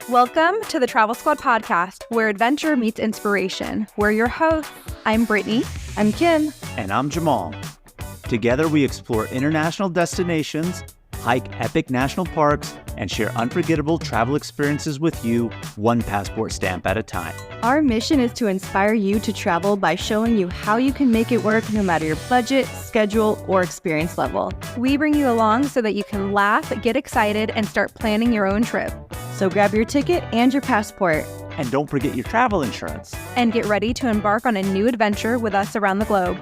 Welcome to the Travel Squad podcast, where adventure meets inspiration. We're your hosts. I'm Brittany. I'm Kim. And I'm Jamal. Together, we explore international destinations, hike epic national parks, and share unforgettable travel experiences with you, one passport stamp at a time. Our mission is to inspire you to travel by showing you how you can make it work no matter your budget, schedule, or experience level. We bring you along so that you can laugh, get excited, and start planning your own trip. So grab your ticket and your passport. And don't forget your travel insurance. And get ready to embark on a new adventure with us around the globe.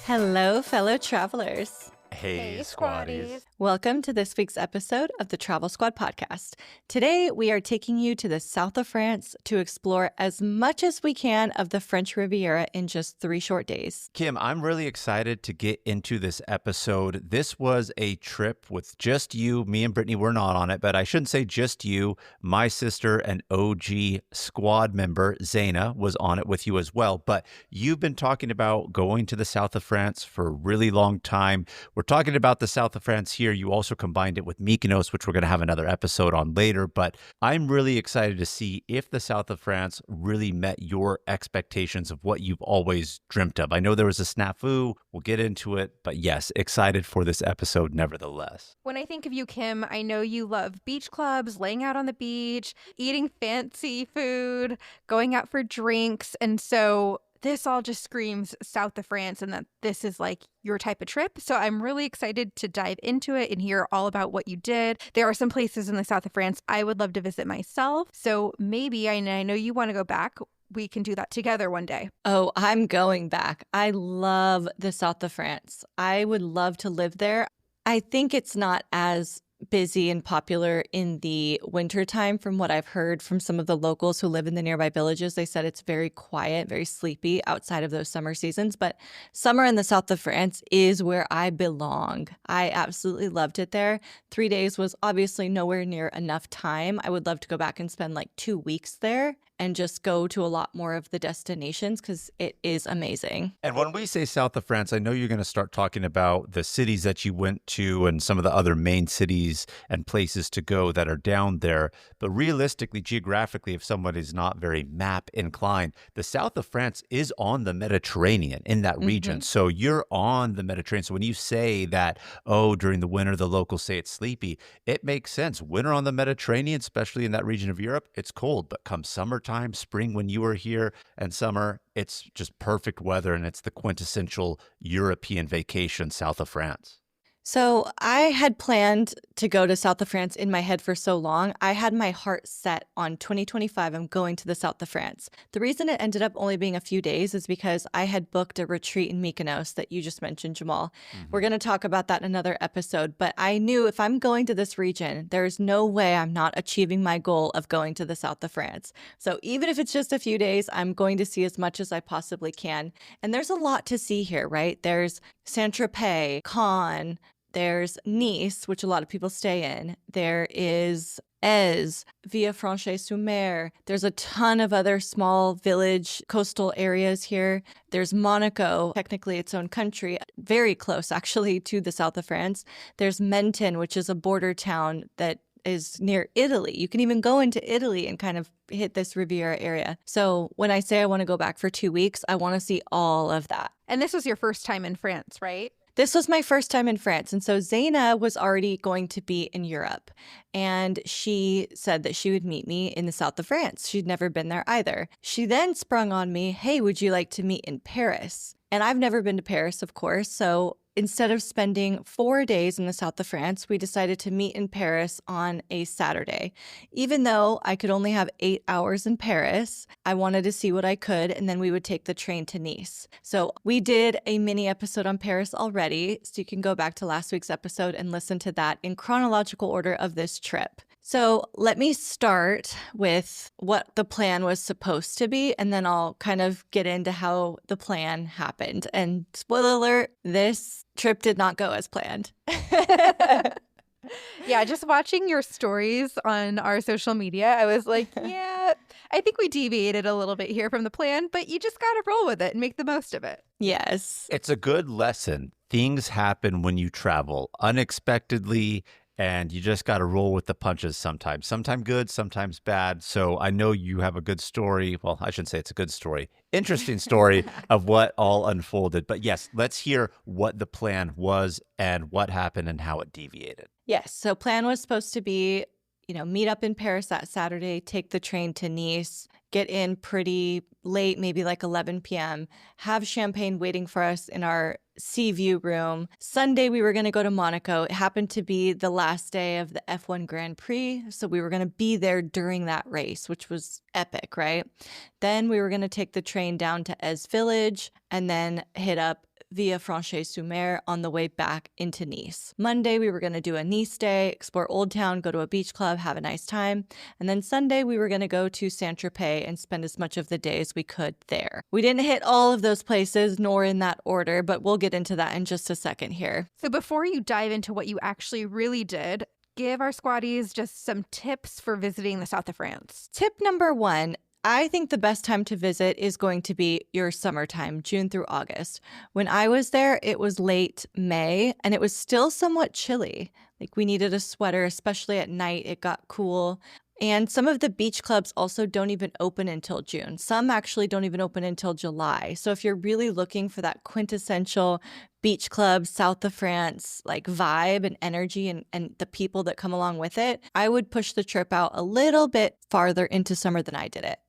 Hello, fellow travelers. Hey, squaddies. Welcome to this week's episode of the Travel Squad podcast. Today, we are taking you to the south of France to explore as much as we can of the French Riviera in just 3 short days. Kim, I'm really excited to get into this episode. This was a trip with just you. Me and Brittany were not on it, but I shouldn't say just you. My sister and OG squad member, Zaina, was on it with you as well. But you've been talking about going to the south of France for a really long time. We're talking about the south of France here. You also combined it with Mykonos, which we're going to have another episode on later. But I'm really excited to see if the south of France really met your expectations of what you've always dreamt of. I know there was a snafu. We'll get into it. But yes, excited for this episode nevertheless. When I think of you, Kim, I know you love beach clubs, laying out on the beach, eating fancy food, going out for drinks. And so this all just screams south of France and that this is like your type of trip. So I'm really excited to dive into it and hear all about what you did. There are some places in the south of France I would love to visit myself. So maybe, I know you want to go back. We can do that together one day. Oh, I'm going back. I love the south of France. I would love to live there. I think it's not as busy and popular in the wintertime from what I've heard from some of the locals who live in the nearby villages. They said it's very quiet, very sleepy outside of those summer seasons. But summer in the south of France is where I belong. I absolutely loved it there. 3 days was obviously nowhere near enough time. I would love to go back and spend like 2 weeks there and just go to a lot more of the destinations because it is amazing. And when we say south of France, I know you're going to start talking about the cities that you went to and some of the other main cities and places to go that are down there. But realistically, geographically, if somebody's not very map inclined, the south of France is on the Mediterranean in that region. So you're on the Mediterranean. So when you say that, oh, during the winter, the locals say it's sleepy, it makes sense. Winter on the Mediterranean, especially in that region of Europe, it's cold. But come summertime, spring when you were here, and summer, it's just perfect weather, and it's the quintessential European vacation south of France. So I had planned to go to south of France in my head for so long. I had my heart set on 2025. I'm going to the south of France. The reason it ended up only being a few days is because I had booked a retreat in Mykonos that you just mentioned, Jamal. We're going to talk about that in another episode. But I knew if I'm going to this region, there's no way I'm not achieving my goal of going to the south of France. So even if it's just a few days, I'm going to see as much as I possibly can. And there's a lot to see here, right? There's Saint-Tropez, Cannes. There's Nice, which a lot of people stay in. There is Eze, Villefranche-sur-Mer. There's a ton of other small village coastal areas here. There's Monaco, technically its own country, very close actually to the south of France. There's Menton, which is a border town that is near Italy. You can even go into Italy and kind of hit this Riviera area. So when I say I want to go back for 2 weeks, I want to see all of that. And this was your first time in France, right? This was my first time in France. And so Zaina was already going to be in Europe. And she said that she would meet me in the south of France. She'd never been there either. She then sprung on me, hey, would you like to meet in Paris? And I've never been to Paris, of course. So instead of spending 4 days in the south of France, we decided to meet in Paris on a Saturday. Even though I could only have 8 hours in Paris, I wanted to see what I could, and then we would take the train to Nice. So we did a mini episode on Paris already, so you can go back to last week's episode and listen to that in chronological order of this trip. So let me start with what the plan was supposed to be, and then I'll kind of get into how the plan happened. And spoiler alert, this trip did not go as planned. Yeah, just watching your stories on our social media, I was like, yeah, I think we deviated a little bit here from the plan, but you just got to roll with it and make the most of it. Yes. It's a good lesson. Things happen when you travel unexpectedly, and you just got to roll with the punches sometimes. Sometimes good, sometimes bad. So I know you have a good story. Well, I shouldn't say it's a good story. Interesting story of what all unfolded. But yes, let's hear what the plan was and what happened and how it deviated. Yes. So plan was supposed to be, meet up in Paris that Saturday, take the train to Nice, get in pretty late, maybe like 11 p.m., have champagne waiting for us in our sea view room. Sunday, we were going to go to Monaco. It happened to be the last day of the F1 Grand Prix. So we were going to be there during that race, which was epic, right? Then we were going to take the train down to Eze Village and then hit up Villefranche-sur-Mer on the way back into Nice. Monday, we were going to do a Nice day, explore Old Town, go to a beach club, have a nice time. And then Sunday, we were going to go to Saint-Tropez and spend as much of the day as we could there. We didn't hit all of those places, nor in that order, but we'll get into that in just a second here. So before you dive into what you actually really did, give our squaddies just some tips for visiting the south of France. Tip number 1. I think the best time to visit is going to be your summertime, June through August. When I was there, it was late May and it was still somewhat chilly. Like we needed a sweater, especially at night. It got cool. And some of the beach clubs also don't even open until June. Some actually don't even open until July. So if you're really looking for that quintessential beach club, south of France, like vibe and energy and the people that come along with it, I would push the trip out a little bit farther into summer than I did it.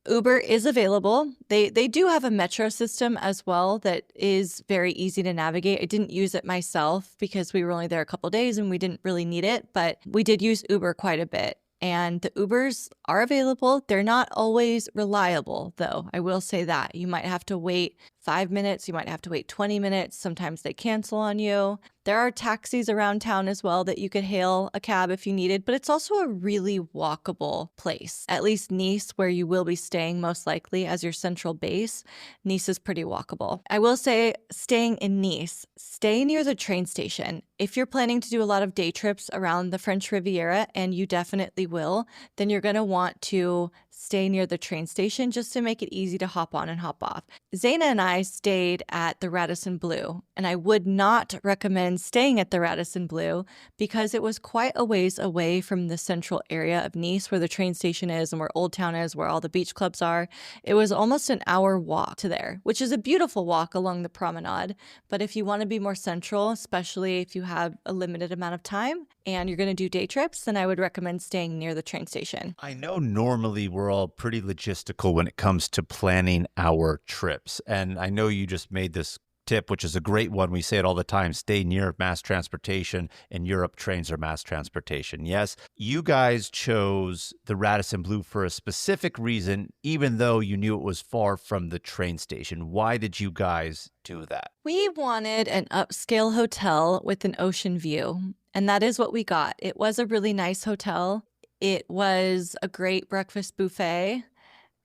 Uber is available. They do have a metro system as well that is very easy to navigate. I didn't use it myself because we were only there a couple days and we didn't really need it, but we did use Uber quite a bit. And the Ubers are available. They're not always reliable, though. I will say that. You might have to wait 5 minutes. You might have to wait 20 minutes. Sometimes they cancel on you. There are taxis around town as well that you could hail a cab if you needed, but it's also a really walkable place. At least Nice, where you will be staying most likely as your central base, Nice is pretty walkable. I will say, staying in Nice, stay near the train station. If you're planning to do a lot of day trips around the French Riviera, and you definitely will, then you're going to want to stay near the train station just to make it easy to hop on and hop off. Zaina and I stayed at the Radisson Blu, and I would not recommend staying at the Radisson Blu because it was quite a ways away from the central area of Nice where the train station is and where Old Town is, where all the beach clubs are. It was almost an hour walk to there, which is a beautiful walk along the promenade. But if you want to be more central, especially if you have a limited amount of time and you're going to do day trips, then I would recommend staying near the train station. I know normally we're all pretty logistical when it comes to planning our trips. And I know you just made this tip, which is a great one. We say it all the time, stay near mass transportation. In Europe, trains are mass transportation. Yes, you guys chose the Radisson Blu for a specific reason, even though you knew it was far from the train station. Why did you guys do that? We wanted an upscale hotel with an ocean view, and that is what we got. It was a really nice hotel. It was a great breakfast buffet.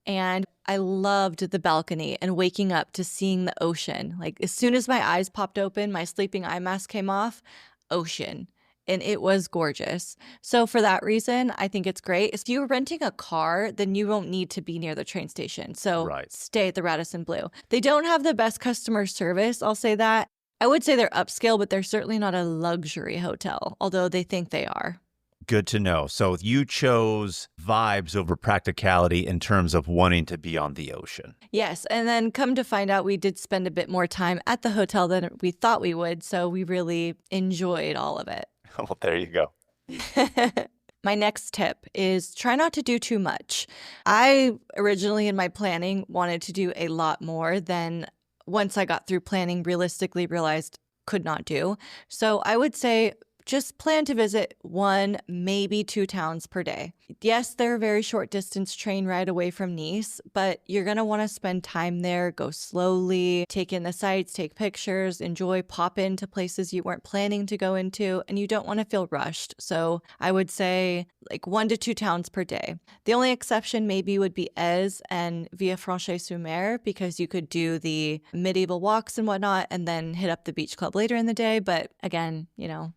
And I loved the balcony and waking up to seeing the ocean. Like as soon as my eyes popped open, my sleeping eye mask came off, ocean. And it was gorgeous. So for that reason, I think it's great. If you're renting a car, then you won't need to be near the train station. So Stay at the Radisson Blu. They don't have the best customer service, I'll say that. I would say they're upscale, but they're certainly not a luxury hotel, although they think they are. Good to know. So you chose vibes over practicality in terms of wanting to be on the ocean. Yes. And then come to find out, we did spend a bit more time at the hotel than we thought we would. So we really enjoyed all of it. Well, there you go. My next tip is try not to do too much. I originally in my planning wanted to do a lot more than once I got through planning realistically realized could not do. So I would say just plan to visit 1, maybe 2 towns per day. Yes, they're a very short distance train ride away from Nice, but you're going to want to spend time there, go slowly, take in the sights, take pictures, enjoy, pop into places you weren't planning to go into, and you don't want to feel rushed. So I would say like 1 to 2 towns per day. The only exception maybe would be Eze and Villefranche-sur-Mer, because you could do the medieval walks and whatnot and then hit up the beach club later in the day. But again,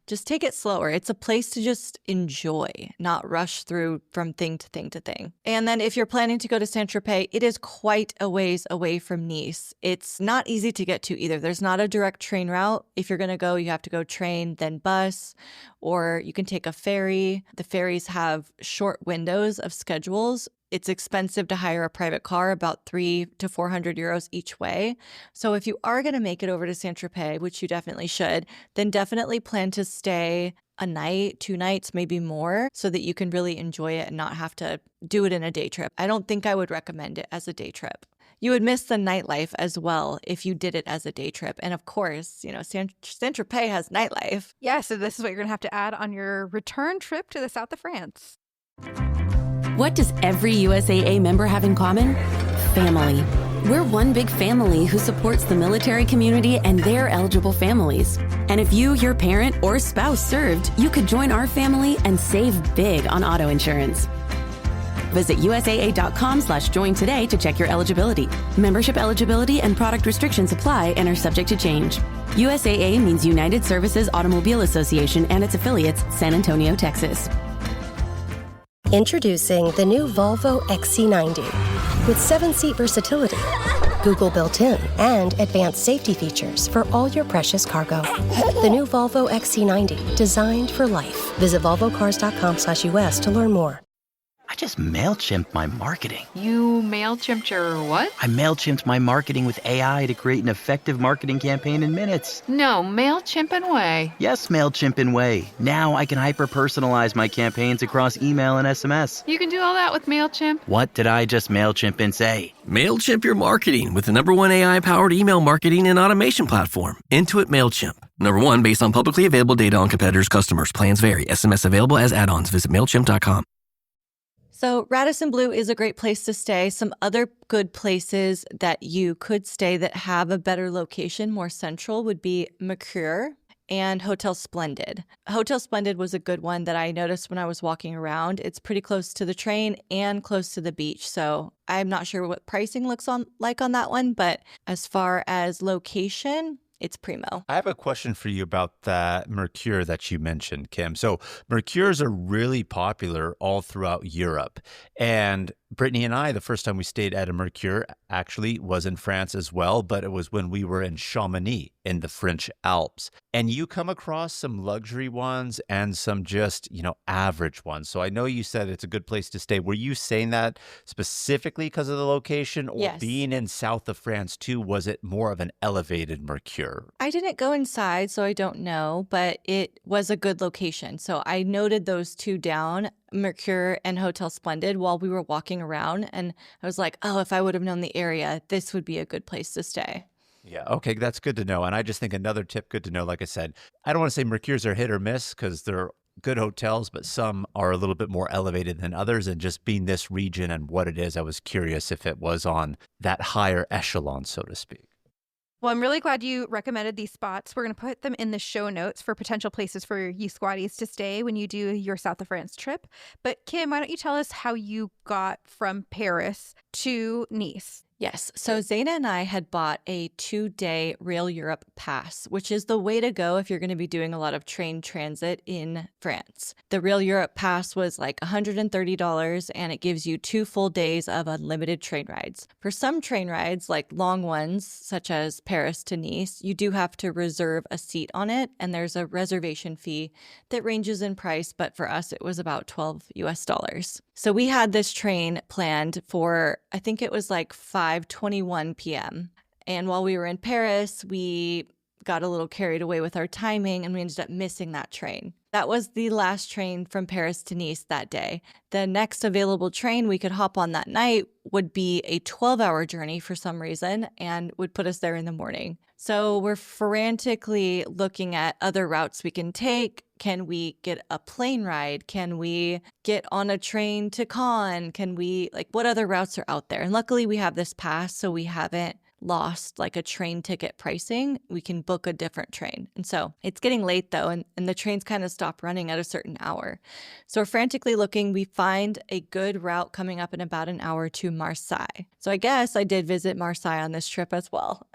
just take it slower. It's a place to just enjoy, not rush through from thing to thing to thing. And then if you're planning to go to Saint-Tropez, it is quite a ways away from Nice. It's not easy to get to either. There's not a direct train route. If you're going to go, you have to go train, then bus, or you can take a ferry. The ferries have short windows of schedules. It's expensive to hire a private car, about 300 to 400 euros each way. So if you are going to make it over to Saint-Tropez, which you definitely should, then definitely plan to stay a night, 2 nights, maybe more, so that you can really enjoy it and not have to do it in a day trip. I don't think I would recommend it as a day trip. You would miss the nightlife as well if you did it as a day trip. And of course, Saint-Tropez has nightlife. Yeah, so this is what you're going to have to add on your return trip to the south of France. What does every USAA member have in common? Family. We're one big family who supports the military community and their eligible families. And if you, your parent, or spouse served, you could join our family and save big on auto insurance. Visit USAA.com/join today to check your eligibility. Membership eligibility and product restrictions apply and are subject to change. USAA means United Services Automobile Association and its affiliates, San Antonio, Texas. Introducing the new Volvo XC90 with 7-seat versatility, Google built-in, and advanced safety features for all your precious cargo. The new Volvo XC90, designed for life. Visit volvocars.com/US to learn more. I just MailChimped my marketing. You MailChimped your what? I MailChimped my marketing with AI to create an effective marketing campaign in minutes. No, MailChimp and Way. Yes, MailChimp and Way. Now I can hyper-personalize my campaigns across email and SMS. You can do all that with MailChimp? What did I just MailChimp and say? MailChimp your marketing with the #1 AI-powered email marketing and automation platform, Intuit MailChimp. #1 based on publicly available data on competitors' customers. Plans vary. SMS available as add-ons. Visit MailChimp.com. So Radisson Blu is a great place to stay. Some other good places that you could stay that have a better location, more central, would be Mercure and Hotel Splendid. Hotel Splendid was a good one that I noticed when I was walking around. It's pretty close to the train and close to the beach. So I'm not sure what pricing looks like on that one, but as far as location, it's primo. I have a question for you about that Mercure that you mentioned, Kim. So Mercures are really popular all throughout Europe. And Brittany and I, the first time we stayed at a Mercure actually was in France as well, but it was when we were in Chamonix in the French Alps. And you come across some luxury ones and some just, average ones. So I know you said it's a good place to stay. Were you saying that specifically because of the location, or Yes. being in south of France too, was it more of an elevated Mercure? I didn't go inside, so I don't know, but it was a good location. So I noted those two down, Mercure and Hotel Splendid, while we were walking around. And I was like, oh, if I would have known the area, this would be a good place to stay. Yeah. Okay. That's good to know. And I just think another tip good to know, like I said, I don't want to say Mercures are hit or miss because they're good hotels, but some are a little bit more elevated than others. And just being this region and what it is, I was curious if it was on that higher echelon, so to speak. Well, I'm really glad you recommended these spots. We're going to put them in the show notes for potential places for you squatties to stay when you do your South of France trip. But Kim, why don't you tell us how you got from Paris to Nice? Yes. So Zaina and I had bought a 2-day Rail Europe pass, which is the way to go if you're going to be doing a lot of train transit in France. The Rail Europe pass was like $130, and it gives you 2 full days of unlimited train rides. For some train rides, like long ones, such as Paris to Nice, you do have to reserve a seat on it, and there's a reservation fee that ranges in price, but for us, it was about $12. So we had this train planned for, I think it was like 5:21 p.m. And while we were in Paris, we got a little carried away with our timing and we ended up missing that train. That was the last train from Paris to Nice that day. The next available train we could hop on that night would be a 12-hour journey for some reason and would put us there in the morning. So we're frantically looking at other routes we can take. Can we get a plane ride? Can we get on a train to Cannes? What other routes are out there? And luckily we have this pass, so we haven't lost like a train ticket pricing, we can book a different train. And so it's getting late though, and the trains kind of stop running at a certain hour. So we're frantically looking. We find a good route coming up in about an hour to Marseille. So I guess I did visit Marseille on this trip as well.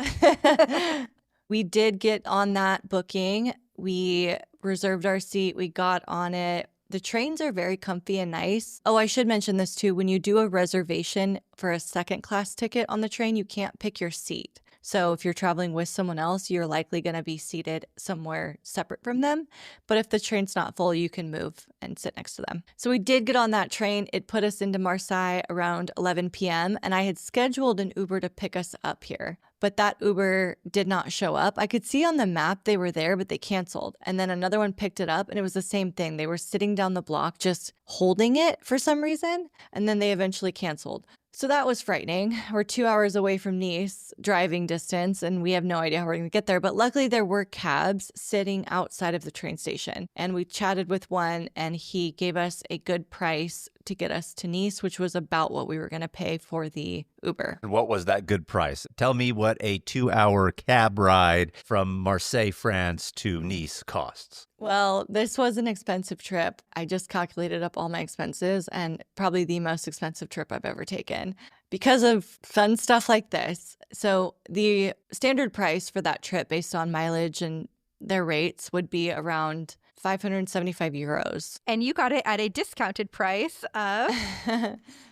We did get on that booking. We reserved our seat. We got on it. The trains are very comfy and nice. Oh, I should mention this too. When you do a reservation for a second class ticket on the train, you can't pick your seat. So if you're traveling with someone else, you're likely going to be seated somewhere separate from them. But if the train's not full, you can move and sit next to them. So we did get on that train. It put us into Marseille around 11 p.m. And I had scheduled an Uber to pick us up here. But that Uber did not show up. I could see on the map they were there, but they canceled. And then another one picked it up, and it was the same thing. They were sitting down the block just holding it for some reason, and then they eventually canceled. So that was frightening. We're 2 hours away from Nice, driving distance, and we have no idea how we're going to get there. But luckily, there were cabs sitting outside of the train station. And we chatted with one, and he gave us a good price to get us to Nice, which was about what we were going to pay for the Uber. And what was that good price? Tell me what a 2-hour cab ride from Marseille, France to Nice costs. Well, this was an expensive trip. I just calculated up all my expenses, and probably the most expensive trip I've ever taken because of fun stuff like this. So the standard price for that trip based on mileage and their rates would be around 575 euros. And you got it at a discounted price of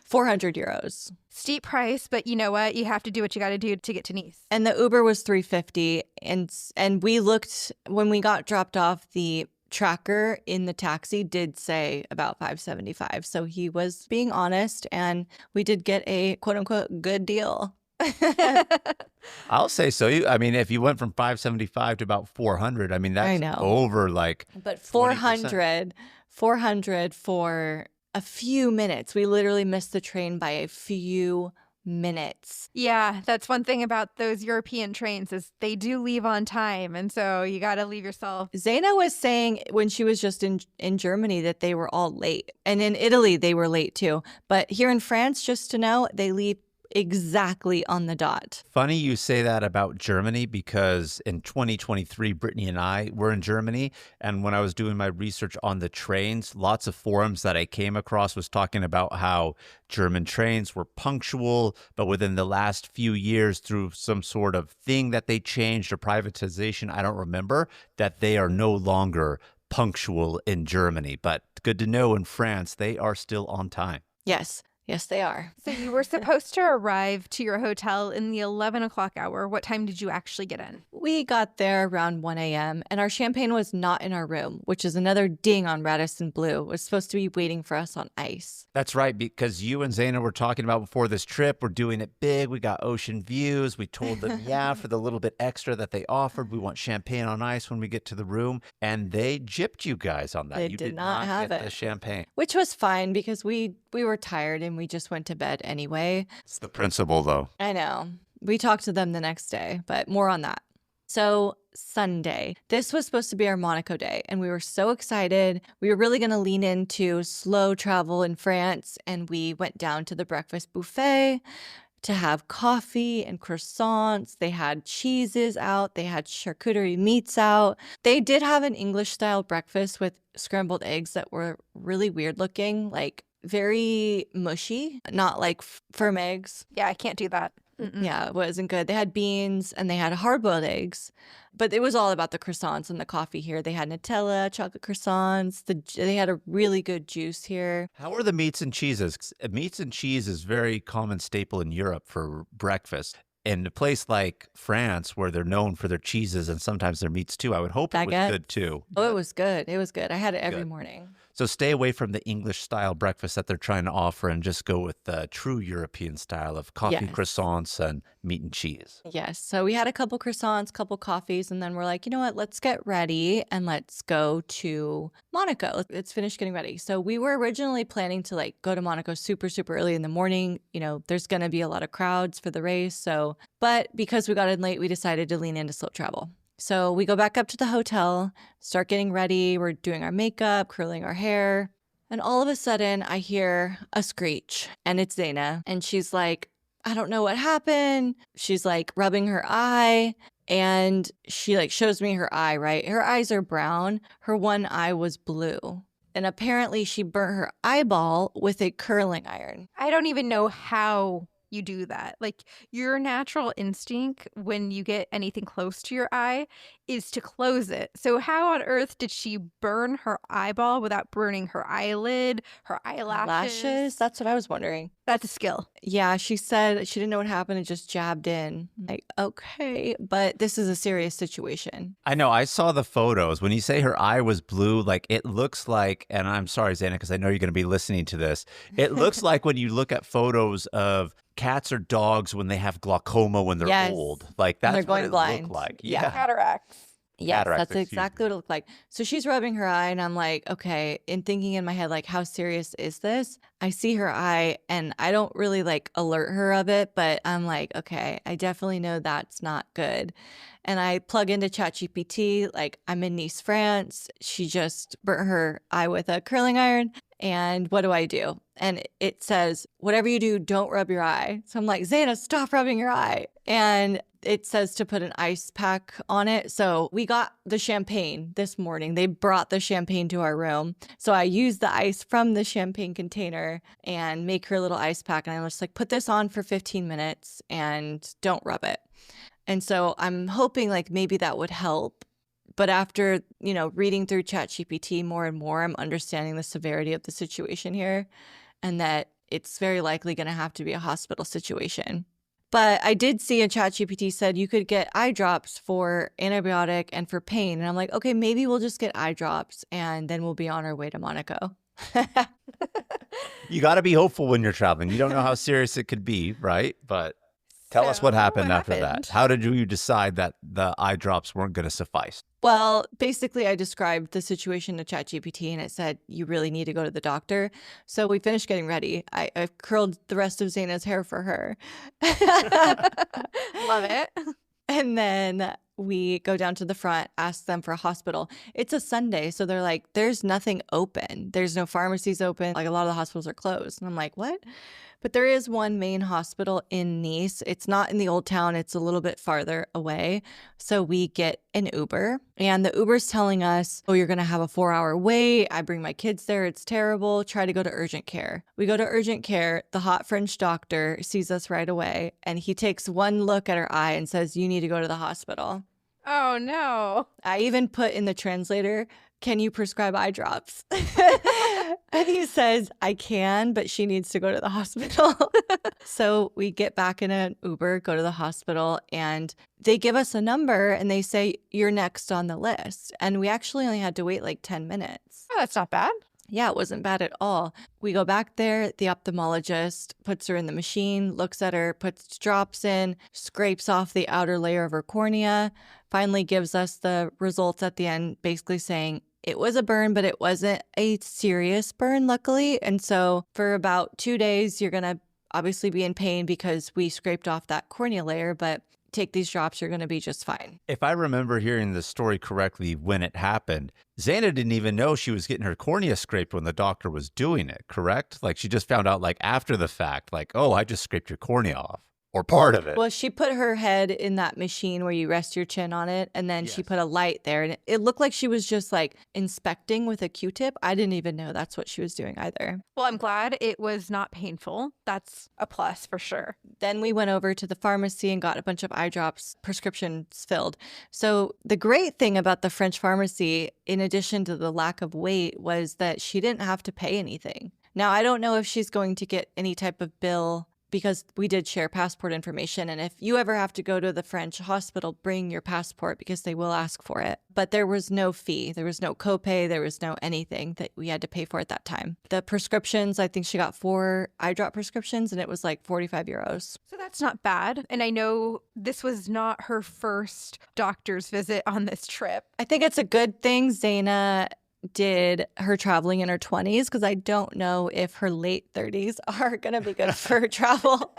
400 euros. Steep price, but you know what? You have to do what you got to do to get to Nice. And the Uber was 350, and we looked when we got dropped off. The tracker in the taxi did say about 575, so he was being honest, and we did get a quote unquote good deal. I'll say so. If you went from 575 to about 400, that's over like. But 400 for a few minutes. We literally missed the train by a few minutes. Yeah, that's one thing about those European trains is they do leave on time, and so you got to leave yourself. Zaina was saying when she was just in Germany that they were all late, and in Italy they were late too. But here in France, just to know, they leave exactly on the dot. Funny you say that about Germany, because in 2023, Brittany and I were in Germany. And when I was doing my research on the trains, lots of forums that I came across was talking about how German trains were punctual, but within the last few years, through some sort of thing that they changed or privatization, I don't remember, that they are no longer punctual in Germany. But good to know in France, they are still on time. Yes. Yes, they are. So you were supposed to arrive to your hotel in the 11 o'clock hour. What time did you actually get in? We got there around 1 a.m. and our champagne was not in our room, which is another ding on Radisson Blu. It was supposed to be waiting for us on ice. That's right, because you and Zaina were talking about before this trip, we're doing it big. We got ocean views. We told them, for the little bit extra that they offered, we want champagne on ice when we get to the room. And they gypped you guys on that. They you did not have get it. The champagne. Which was fine because we were tired and we just went to bed anyway. It's the principle, though. I know. We talked to them the next day, but more on that. So Sunday, this was supposed to be our Monaco day, and we were so excited. We were really going to lean into slow travel in France, and we went down to the breakfast buffet to have coffee and croissants. They had cheeses out. They had charcuterie meats out. They did have an English-style breakfast with scrambled eggs that were really weird looking, like very mushy, not like firm eggs. Yeah, I can't do that. Mm-mm. Yeah, it wasn't good. They had beans and they had hard-boiled eggs, but it was all about the croissants and the coffee here. They had Nutella, chocolate croissants. They had a really good juice here. How are the meats and cheeses? Meats and cheese is very common staple in Europe for breakfast. In a place like France, where they're known for their cheeses and sometimes their meats too, I would hope it was good too. Oh, it was good. It was good. I had it every morning. So stay away from the English-style breakfast that they're trying to offer and just go with the true European style of coffee, croissants, and meat and cheese. Yes. So we had a couple croissants, couple coffees, and then we're like, you know what? Let's get ready and let's go to Monaco. Let's finish getting ready. So we were originally planning to go to Monaco super, super early in the morning. You know, there's going to be a lot of crowds for the race. But because we got in late, we decided to lean into slow travel. So we go back up to the hotel, start getting ready. We're doing our makeup, curling our hair. And all of a sudden, I hear a screech, and it's Zaina. And she's like, I don't know what happened. She's like rubbing her eye. And she like shows me her eye, right? Her eyes are brown. Her one eye was blue. And apparently she burnt her eyeball with a curling iron. I don't even know how you do that. Like, your natural instinct when you get anything close to your eye is to close it. So how on earth did she burn her eyeball without burning her eyelid, her eyelashes? That's what I was wondering. That's a skill. Yeah, she said she didn't know what happened and just jabbed in. Like, okay, but this is a serious situation. I know. I saw the photos. When you say her eye was blue, like it looks like, and I'm sorry, Zana, because I know you're going to be listening to this. It looks like when you look at photos of cats or dogs when they have glaucoma when they're old. Like that's they're what going it blind. looked like. Yeah. Cataracts. Yes, Cataracts, that's exactly what it looked like. So she's rubbing her eye, and I'm like, okay, and thinking in my head, like, how serious is this? I see her eye, and I don't really like alert her of it, but I'm like, okay, I definitely know that's not good. And I plug into ChatGPT, like, I'm in Nice, France. She just burnt her eye with a curling iron. And what do I do? And it says, whatever you do, don't rub your eye. So I'm like, Zana, stop rubbing your eye. And it says to put an ice pack on it. So we got the champagne this morning. They brought the champagne to our room. So I used the ice from the champagne container and make her a little ice pack. And I was like, put this on for 15 minutes and don't rub it. And so I'm hoping like maybe that would help. But after, reading through ChatGPT more and more, I'm understanding the severity of the situation here and that it's very likely going to have to be a hospital situation. But I did see a ChatGPT said you could get eye drops for antibiotic and for pain. And I'm like, okay, maybe we'll just get eye drops and then we'll be on our way to Monaco. You got to be hopeful when you're traveling. You don't know how serious it could be, right? But tell us what happened after that. How did you decide that the eye drops weren't going to suffice? Well, basically, I described the situation to ChatGPT and it said, you really need to go to the doctor. So we finished getting ready. I curled the rest of Zana's hair for her. Love it. And then we go down to the front, ask them for a hospital. It's a Sunday, so they're like, there's nothing open. There's no pharmacies open. Like a lot of the hospitals are closed. And I'm like, what? But there is one main hospital in Nice. It's not in the old town. It's a little bit farther away. So we get an Uber and the Uber's telling us, oh, you're going to have a 4-hour wait. I bring my kids there. It's terrible. Try to go to urgent care. We go to urgent care. The hot French doctor sees us right away and he takes one look at her eye and says, you need to go to the hospital. Oh, no. I even put in the translator, can you prescribe eye drops? And he says, I can, but she needs to go to the hospital. So we get back in an Uber, go to the hospital, and they give us a number and they say, you're next on the list. And we actually only had to wait like 10 minutes. Oh, that's not bad. Yeah, it wasn't bad at all. We go back there, the ophthalmologist puts her in the machine, looks at her, puts drops in, scrapes off the outer layer of her cornea, finally gives us the results at the end, basically saying it was a burn, but it wasn't a serious burn, luckily. And so for about 2 days, you're going to obviously be in pain because we scraped off that cornea layer, but take these drops, you're going to be just fine. If I remember hearing the story correctly when it happened, Xana didn't even know she was getting her cornea scraped when the doctor was doing it, correct? Like she just found out like after the fact, like, oh, I just scraped your cornea off or part of it. Well, she put her head in that machine where you rest your chin on it, and then she put a light there, and it looked like she was just like inspecting with a Q-tip. I didn't even know that's what she was doing either. Well, I'm glad it was not painful. That's a plus for sure. Then we went over to the pharmacy and got a bunch of eye drops, prescriptions filled. So the great thing about the French pharmacy, in addition to the lack of wait, was that she didn't have to pay anything. Now, I don't know if she's going to get any type of bill because we did share passport information. And if you ever have to go to the French hospital, bring your passport because they will ask for it. But there was no fee. There was no copay. There was no anything that we had to pay for at that time. The prescriptions, I think she got 4 eye drop prescriptions and it was like 45 euros. So that's not bad. And I know this was not her first doctor's visit on this trip. I think it's a good thing Xana did her traveling in her 20s because I don't know if her late 30s are going to be good for her travel.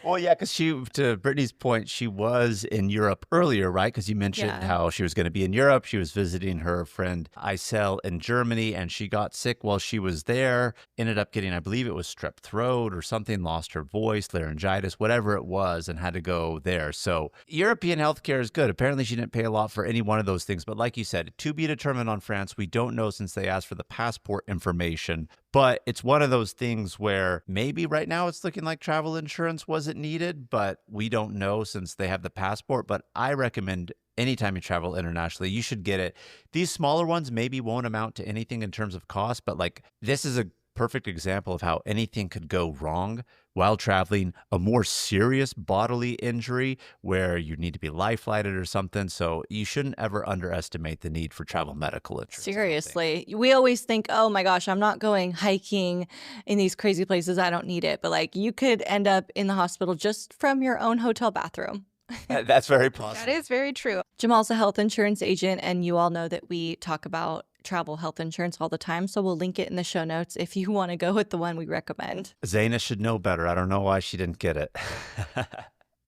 Well, yeah, because to Brittany's point, she was in Europe earlier, right? Because you mentioned Yeah. how she was going to be in Europe. She was visiting her friend Isel in Germany, and she got sick while she was there. Ended up getting, I believe it was strep throat or something, lost her voice, laryngitis, whatever it was, and had to go there. So European healthcare is good. Apparently, she didn't pay a lot for any one of those things. But like you said, to be determined on France. We don't know since they asked for the passport information. But it's one of those things where maybe right now it's looking like travel insurance wasn't needed, but we don't know since they have the passport. But I recommend anytime you travel internationally, you should get it. These smaller ones maybe won't amount to anything in terms of cost, but like this is a perfect example of how anything could go wrong while traveling, a more serious bodily injury where you need to be life flighted or something. So you shouldn't ever underestimate the need for travel medical insurance. Seriously. We always think, oh my gosh, I'm not going hiking in these crazy places. I don't need it. But like you could end up in the hospital just from your own hotel bathroom. That's very possible. That is very true. Jamal's a health insurance agent, and you all know that we talk about travel health insurance all the time. So we'll link it in the show notes if you want to go with the one we recommend. Zaina should know better. I don't know why she didn't get it.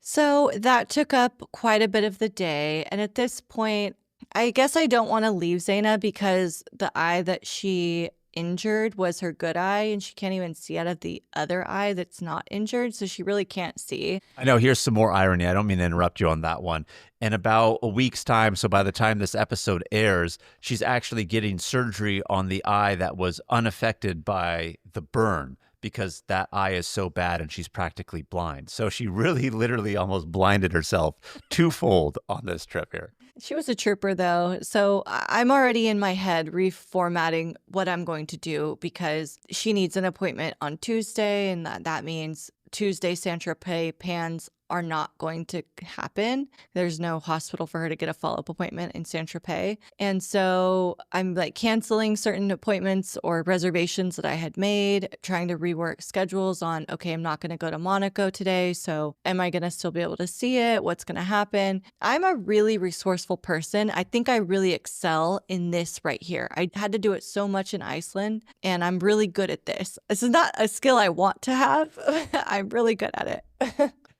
So that took up quite a bit of the day. And at this point, I guess I don't want to leave Zaina because the eye that she injured was her good eye, and she can't even see out of the other eye that's not injured. So she really can't see. I know. Here's some more irony. I don't mean to interrupt you on that one. In about a week's time, so by the time this episode airs, she's actually getting surgery on the eye that was unaffected by the burn because that eye is so bad and she's practically blind. So she really literally almost blinded herself twofold on this trip here. She was a trooper, though. So I'm already in my head reformatting what I'm going to do because she needs an appointment on Tuesday, and that means Tuesday Saint-Tropez pans are not going to happen. There's no hospital for her to get a follow-up appointment in Saint-Tropez. And so I'm like canceling certain appointments or reservations that I had made, trying to rework schedules on, okay, I'm not going to go to Monaco today. So am I going to still be able to see it? What's going to happen? I'm a really resourceful person. I think I really excel in this right here. I had to do it so much in Iceland, and I'm really good at this. This is not a skill I want to have. I'm really good at it.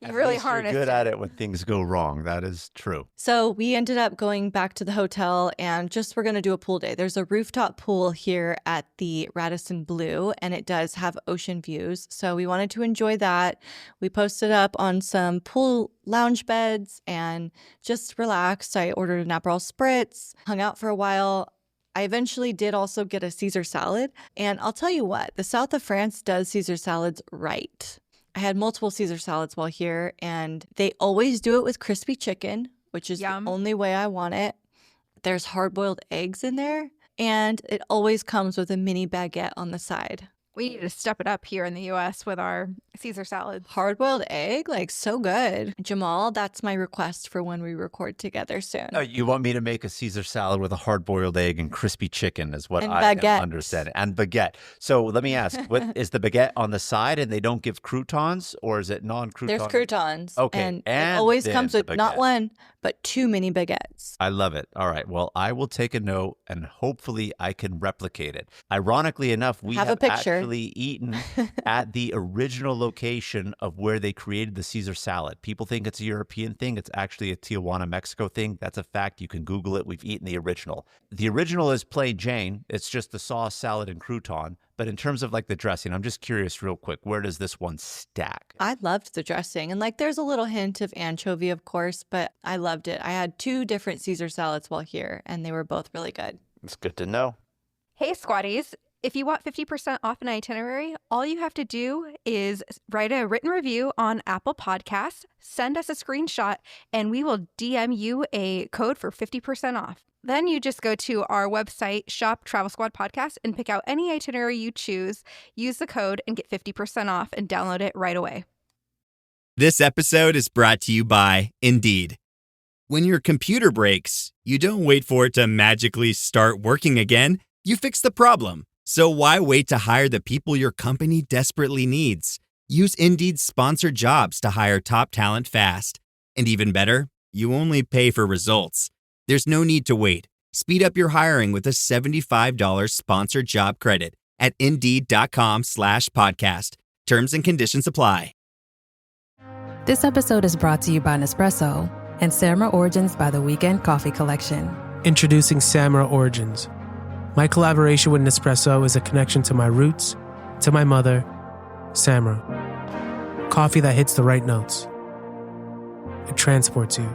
You really harnessed You're good it. at it when things go wrong. That is true. So we ended up going back to the hotel and we're going to do a pool day. There's a rooftop pool here at the Radisson Blu, and it does have ocean views. So we wanted to enjoy that. We posted up on some pool lounge beds and just relaxed. I ordered an Aperol Spritz, hung out for a while. I eventually did also get a Caesar salad. And I'll tell you what, the south of France does Caesar salads right. I had multiple Caesar salads while here, and they always do it with crispy chicken, which is Yum. the only way I want it. There's hard-boiled eggs in there, and it always comes with a mini baguette on the side. We need to step it up here in the U.S. with our Caesar salad. Hard-boiled egg, like so good. Jamal, that's my request for when we record together soon. Oh, you want me to make a Caesar salad with a hard-boiled egg and crispy chicken is what And I baguette. understand. And baguette. So let me ask, what is the baguette on the side and they don't give croutons, or is it non-crouton? There's croutons. Okay, And it and always then comes the with not baguette. one, but 2 mini baguettes. I love it. All right. Well, I will take a note and hopefully I can replicate it. Ironically enough, we Have have a picture. actually eaten at the original location of where they created the Caesar salad. People think it's a European thing. It's actually a Tijuana, Mexico thing. That's a fact. You can Google it. We've eaten the original. The original is plain Jane. It's just the sauce, salad, and crouton. But in terms of like the dressing, I'm just curious real quick, where does this one stack? I loved the dressing. And like there's a little hint of anchovy, of course, but I loved it. I had 2 different Caesar salads while here, and they were both really good. It's good to know. Hey, squatties. If you want 50% off an itinerary, all you have to do is write a written review on Apple Podcasts, send us a screenshot, and we will DM you a code for 50% off. Then you just go to our website, Shop Travel Squad Podcast, and pick out any itinerary you choose, use the code, and get 50% off and download it right away. This episode is brought to you by Indeed. When your computer breaks, you don't wait for it to magically start working again. You fix the problem. So why wait to hire the people your company desperately needs? Use Indeed's sponsored jobs to hire top talent fast. And even better, you only pay for results. There's no need to wait. Speed up your hiring with a $75 sponsored job credit at Indeed.com/podcast. Terms and conditions apply. This episode is brought to you by Nespresso and Samra Origins by the Weekend Coffee Collection. Introducing Samra Origins. My collaboration with Nespresso is a connection to my roots, to my mother, Samra. Coffee that hits the right notes. It transports you.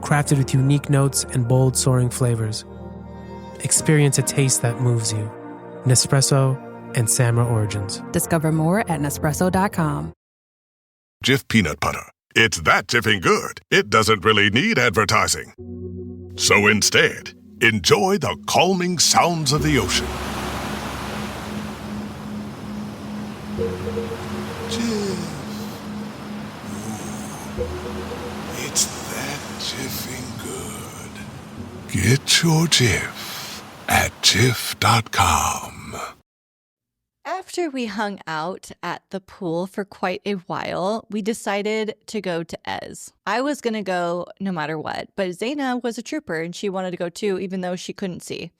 Crafted with unique notes and bold soaring flavors. Experience a taste that moves you. Nespresso and Samra Origins. Discover more at Nespresso.com. Jif peanut butter. It's that jiffing good, it doesn't really need advertising. So instead, enjoy the calming sounds of the ocean. Jif. Ooh, it's that jiffing good. Get your Jif at Jif.com. After we hung out at the pool for quite a while, we decided to go to Eze. I was going to go no matter what, but Zaina was a trooper and she wanted to go too, even though she couldn't see.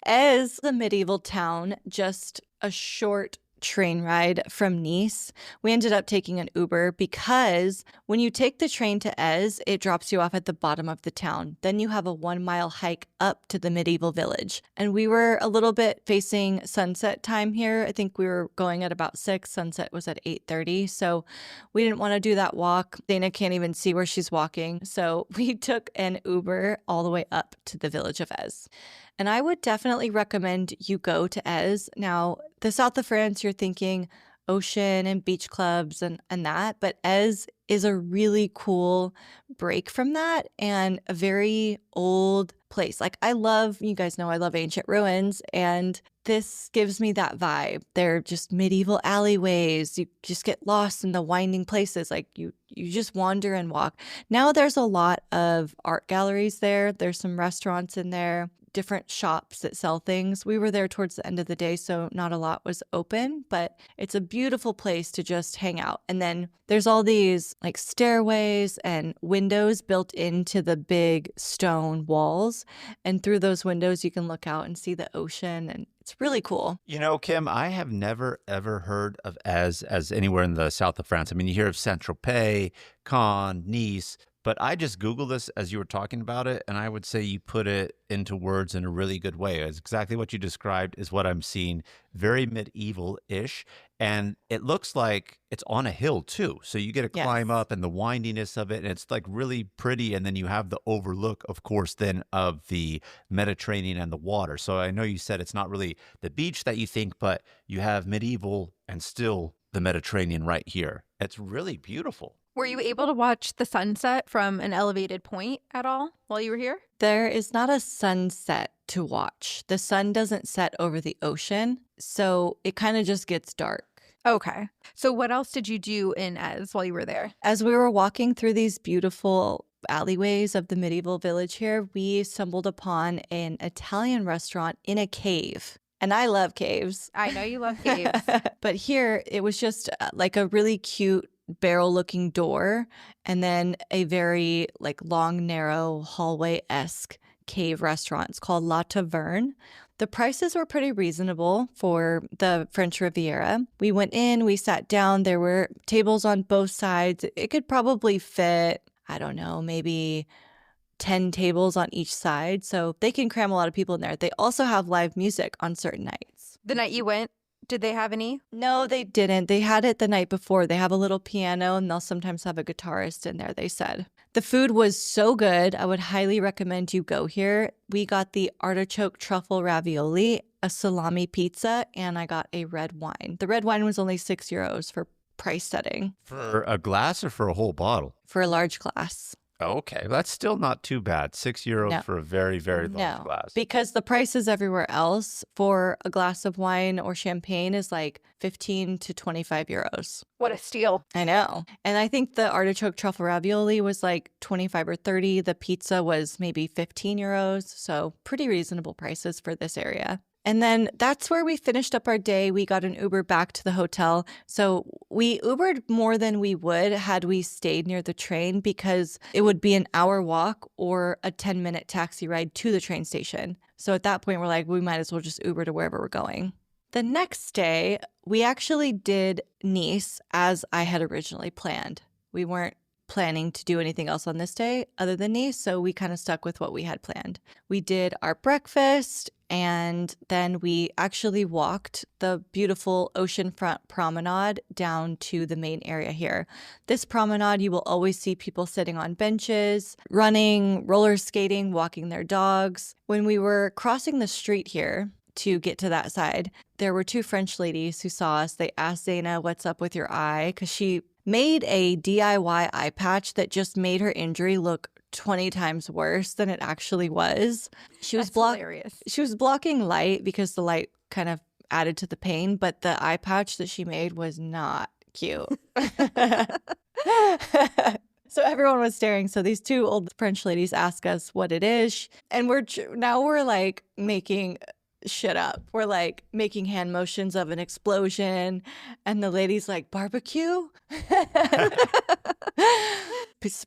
Eze, the medieval town, just a short train ride from Nice. We ended up taking an Uber because when you take the train to Eze, it drops you off at the bottom of the town. Then you have a 1-mile hike up to the medieval village. And we were a little bit facing sunset time here. I think we were going at about 6. Sunset was at 8:30. So we didn't want to do that walk. Dana can't even see where she's walking. So we took an Uber all the way up to the village of Eze. And I would definitely recommend you go to Eze. Now, the south of France, you're thinking ocean and beach clubs and that, but Eze is a really cool break from that and a very old place. Like you guys know I love ancient ruins, and this gives me that vibe. They're just medieval alleyways. You just get lost in the winding places. Like you just wander and walk. Now there's a lot of art galleries there. There's some restaurants in there, different shops that sell things. We were there towards the end of the day, so not a lot was open, but it's a beautiful place to just hang out. And then there's all these like stairways and windows built into the big stone walls. And through those windows, you can look out and see the ocean, and it's really cool. You know, Kim, I have never, ever heard of Eze as anywhere in the south of France. I mean, you hear of Saint-Tropez, Cannes, Nice, but I just Googled this as you were talking about it, and I would say you put it into words in a really good way. It's exactly what you described is what I'm seeing, very medieval-ish, and it looks like it's on a hill too. So you get to climb up and the windiness of it, and it's like really pretty, and then you have the overlook, of course, then of the Mediterranean and the water. So I know you said it's not really the beach that you think, but you have medieval and still the Mediterranean right here. It's really beautiful. Were you able to watch the sunset from an elevated point at all while you were here? There is not a sunset to watch. The sun doesn't set over the ocean, so it kind of just gets dark. Okay. So what else did you do in Eze while you were there? As we were walking through these beautiful alleyways of the medieval village here, we stumbled upon an Italian restaurant in a cave. And I love caves. I know you love caves. But here, it was just like a really cute barrel-looking door and then a very like long, narrow hallway-esque cave restaurant. It's called La Taverne. The prices were pretty reasonable for the French Riviera. We went in, we sat down. There were tables on both sides. It could probably fit, I don't know, maybe 10 tables on each side. So they can cram a lot of people in there. They also have live music on certain nights. The night you went, did they have any? No, they didn't. They had it the night before. They have a little piano and they'll sometimes have a guitarist in there, they said. The food was so good. I would highly recommend you go here. We got the artichoke truffle ravioli, a salami pizza, and I got a red wine. The red wine was only €6 for price setting. For a glass or for a whole bottle? For a large glass. Okay, that's still not too bad. €6 for a very, very large glass. Because the prices everywhere else for a glass of wine or champagne is like 15 to 25 euros. What a steal. I know. And I think the artichoke truffle ravioli was like 25 or 30. The pizza was maybe 15 euros. So pretty reasonable prices for this area. And then that's where we finished up our day. We got an Uber back to the hotel. So we Ubered more than we would had we stayed near the train because it would be an hour walk or a 10-minute taxi ride to the train station. So at that point, we're like, we might as well just Uber to wherever we're going. The next day, we actually did Nice as I had originally planned. We weren't planning to do anything else on this day other than Nice, so we kind of stuck with what we had planned. We did our breakfast, and then we actually walked the beautiful oceanfront promenade down to the main area here. This promenade, you will always see people sitting on benches, running, roller skating, walking their dogs. When we were crossing the street here to get to that side, there were two French ladies who saw us. They asked Zaina, "What's up with your eye?" Because she made a DIY eye patch that just made her injury look 20 times worse than it actually was. She was hilarious. She was blocking light because the light kind of added to the pain, but the eye patch that she made was not cute. So everyone was staring. So these two old French ladies ask us what it is, and we're like making shit up. We're like making hand motions of an explosion, and the lady's like, "Barbecue?"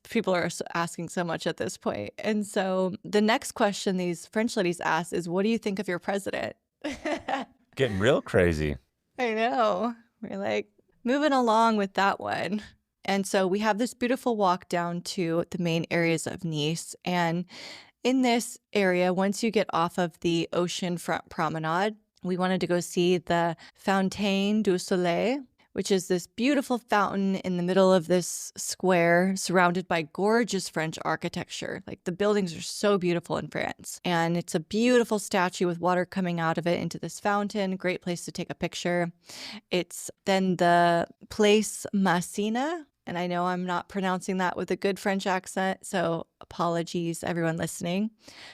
People are asking so much at this point. And so the next question these French ladies ask is, "What do you think of your president?" Getting real crazy. I know. We're like moving along with that one. And so we have this beautiful walk down to the main areas of Nice. And in this area, once you get off of the oceanfront promenade, we wanted to go see the Fontaine du Soleil, which is this beautiful fountain in the middle of this square surrounded by gorgeous French architecture. Like the buildings are so beautiful in France. And it's a beautiful statue with water coming out of it into this fountain. Great place to take a picture. It's then the Place Massena. And I know I'm not pronouncing that with a good French accent, so apologies everyone listening.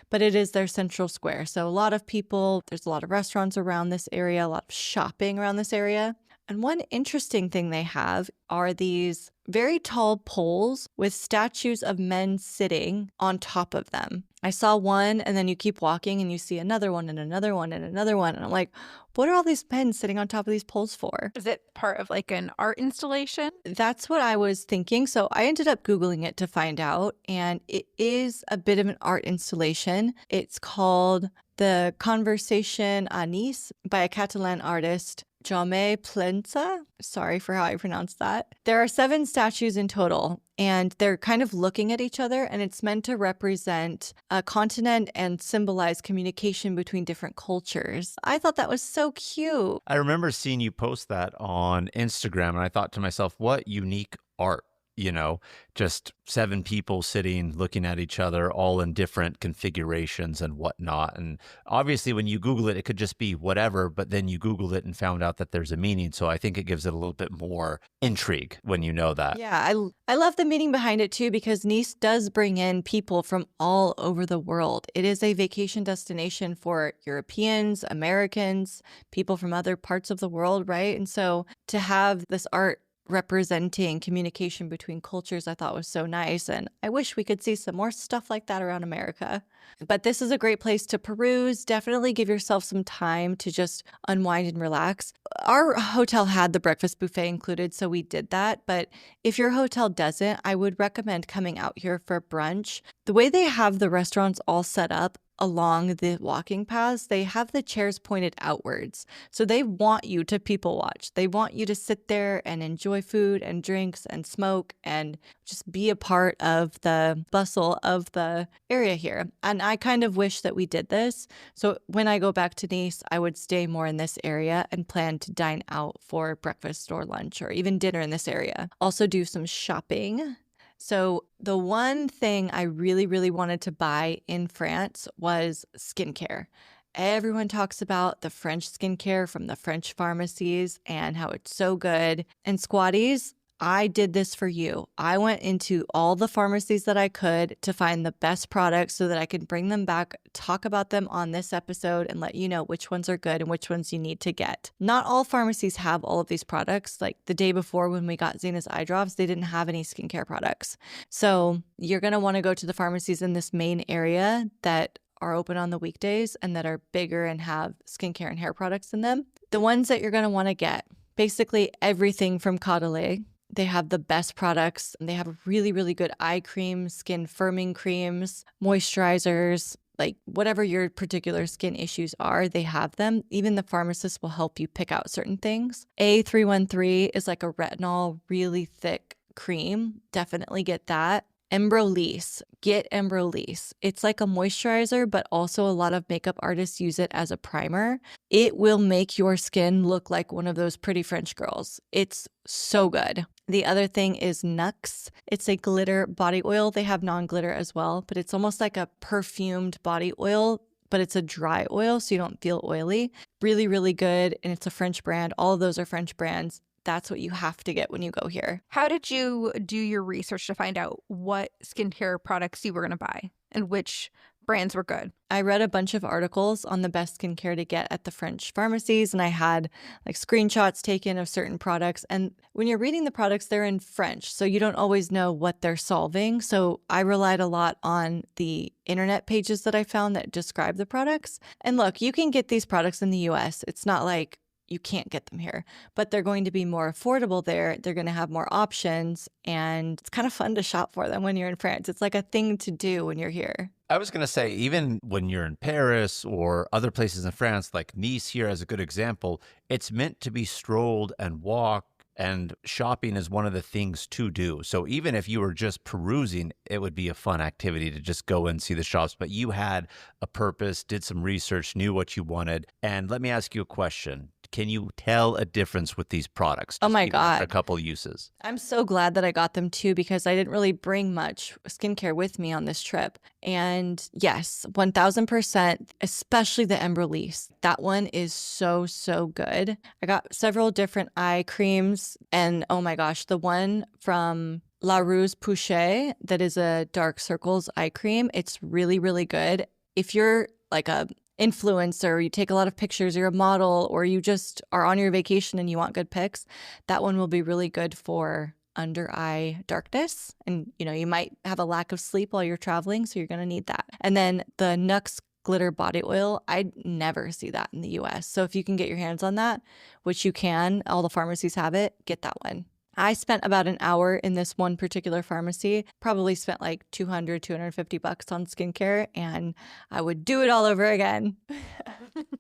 But it is their central square. So a lot of people, there's a lot of restaurants around this area, a lot of shopping around this area. And one interesting thing they have are these very tall poles with statues of men sitting on top of them. I saw one, and then you keep walking and you see another one and another one and another one. And I'm like, what are all these men sitting on top of these poles for? Is it part of like an art installation? That's what I was thinking. So I ended up Googling it to find out. And it is a bit of an art installation. It's called The Conversation à Nice by a Catalan artist, Jaume Plensa. Sorry for how I pronounced that. There are 7 statues in total, and they're kind of looking at each other, and it's meant to represent a continent and symbolize communication between different cultures. I thought that was so cute. I remember seeing you post that on Instagram, and I thought to myself, what unique art. You know, just 7 people sitting, looking at each other, all in different configurations and whatnot. And obviously, when you Google it, it could just be whatever, but then you Googled it and found out that there's a meaning. So I think it gives it a little bit more intrigue when you know that. Yeah, I love the meaning behind it too, because Nice does bring in people from all over the world. It is a vacation destination for Europeans, Americans, people from other parts of the world, right? And so to have this art representing communication between cultures, I thought was so nice. And I wish we could see some more stuff like that around America. But this is a great place to peruse. Definitely give yourself some time to just unwind and relax. Our hotel had the breakfast buffet included, so we did that. But if your hotel doesn't, I would recommend coming out here for brunch. The way they have the restaurants all set up along the walking paths, they have the chairs pointed outwards. So they want you to people watch. They want you to sit there and enjoy food and drinks and smoke and just be a part of the bustle of the area here. And I kind of wish that we did this. So when I go back to Nice, I would stay more in this area and plan to dine out for breakfast or lunch or even dinner in this area. Also do some shopping. So the one thing I really, really wanted to buy in France was skincare. Everyone talks about the French skincare from the French pharmacies and how it's so good. And Squatties, I did this for you. I went into all the pharmacies that I could to find the best products so that I could bring them back, talk about them on this episode, and let you know which ones are good and which ones you need to get. Not all pharmacies have all of these products. Like the day before when we got Zena's eye drops, they didn't have any skincare products. So you're going to want to go to the pharmacies in this main area that are open on the weekdays and that are bigger and have skincare and hair products in them. The ones that you're going to want to get, basically everything from Caudalie. They have the best products. They have really, really good eye creams, skin firming creams, moisturizers, like whatever your particular skin issues are, they have them. Even the pharmacist will help you pick out certain things. A313 is like a retinol, really thick cream. Definitely get that. Embryolisse. Get Embryolisse. It's like a moisturizer, but also a lot of makeup artists use it as a primer. It will make your skin look like one of those pretty French girls. It's so good. The other thing is Nux. It's a glitter body oil. They have non-glitter as well, but it's almost like a perfumed body oil, but it's a dry oil, so you don't feel oily. Really, really good, and it's a French brand. All of those are French brands. That's what you have to get when you go here. How did you do your research to find out what skincare products you were going to buy and which brands were good? I read a bunch of articles on the best skincare to get at the French pharmacies, and I had like screenshots taken of certain products. And when you're reading the products, they're in French, so you don't always know what they're solving. So I relied a lot on the internet pages that I found that describe the products. And look, you can get these products in the US. It's not like you can't get them here, but they're going to be more affordable there. They're going to have more options, and it's kind of fun to shop for them when you're in France. It's like a thing to do when you're here. I was going to say, even when you're in Paris or other places in France, like Nice here as a good example, it's meant to be strolled and walked, and shopping is one of the things to do. So even if you were just perusing, it would be a fun activity to just go and see the shops. But you had a purpose, did some research, knew what you wanted. And let me ask you a question. Can you tell a difference with these products? Oh my God. A couple uses. I'm so glad that I got them too, because I didn't really bring much skincare with me on this trip. And yes, 1000%, especially the Embryolisse. That one is so, so good. I got several different eye creams, and oh my gosh, the one from La Roche-Posay that is a dark circles eye cream, it's really, really good. If you're like a influencer, you take a lot of pictures, you're a model, or you just are on your vacation and you want good pics, that one will be really good for under eye darkness. And you might have a lack of sleep while you're traveling, so you're going to need that. And then the Nux glitter body oil, I never see that in the US. So if you can get your hands on that, which you can, all the pharmacies have it, get that one. I spent about an hour in this one particular pharmacy, probably spent like $200-$250 on skincare, and I would do it all over again.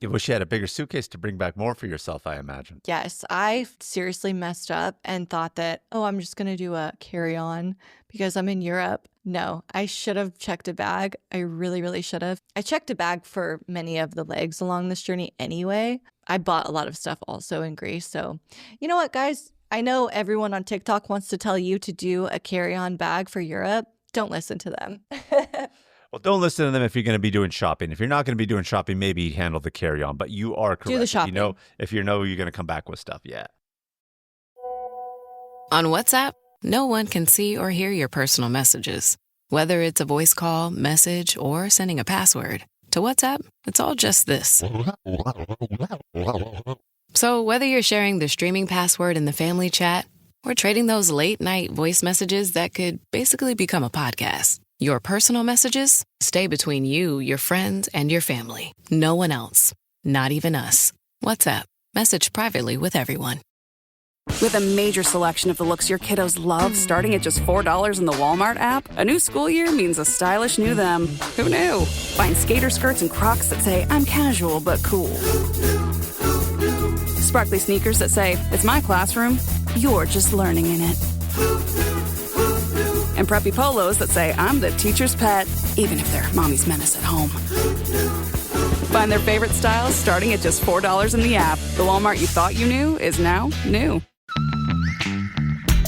You wish you had a bigger suitcase to bring back more for yourself, I imagine. Yes, I seriously messed up and thought that, I'm just going to do a carry-on because I'm in Europe. No, I should have checked a bag. I really, really should have. I checked a bag for many of the legs along this journey anyway. I bought a lot of stuff also in Greece. So you know what, guys? I know everyone on TikTok wants to tell you to do a carry-on bag for Europe. Don't listen to them. Well, don't listen to them if you're going to be doing shopping. If you're not going to be doing shopping, maybe handle the carry-on. But you are correct. Do the shopping. If you know you're going to come back with stuff, yeah. On WhatsApp, no one can see or hear your personal messages. Whether it's a voice call, message, or sending a password. To WhatsApp, it's all just this. So whether you're sharing the streaming password in the family chat or trading those late-night voice messages that could basically become a podcast, your personal messages stay between you, your friends, and your family. No one else. Not even us. WhatsApp. Message privately with everyone. With a major selection of the looks your kiddos love starting at just $4 in the Walmart app, a new school year means a stylish new them. Who knew? Find skater skirts and Crocs that say, I'm casual but cool. Sparkly sneakers that say, it's my classroom, you're just learning in it. And preppy polos that say, I'm the teacher's pet, even if they're mommy's menace at home. Find their favorite styles starting at just $4 in the app. The Walmart you thought you knew is now new.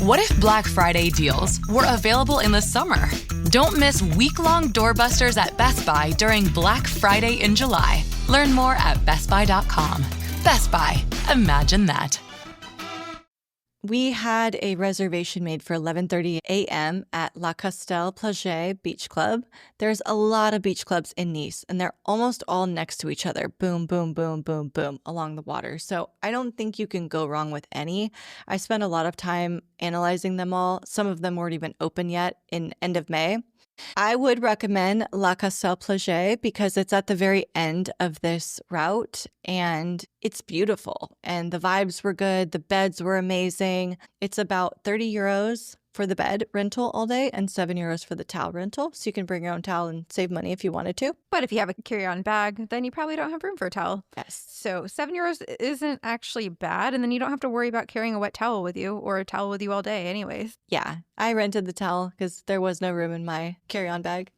What if Black Friday deals were available in the summer? Don't miss week-long doorbusters at Best Buy during Black Friday in July. Learn more at bestbuy.com. Best Buy. Imagine that. We had a reservation made for 11:30 a.m. at La Castel-Plage Beach Club. There's a lot of beach clubs in Nice, and they're almost all next to each other. Boom, boom, boom, boom, boom, along the water. So I don't think you can go wrong with any. I spent a lot of time analyzing them all. Some of them weren't even open yet in end of May. I would recommend La Castel-Plage because it's at the very end of this route and it's beautiful and the vibes were good. The beds were amazing. It's about 30 euros for the bed rental all day and 7 euros for the towel rental. So you can bring your own towel and save money if you wanted to. But if you have a carry-on bag, then you probably don't have room for a towel. Yes. So 7 euros isn't actually bad. And then you don't have to worry about carrying a wet towel with you or a towel with you all day anyways. Yeah, I rented the towel because there was no room in my carry-on bag.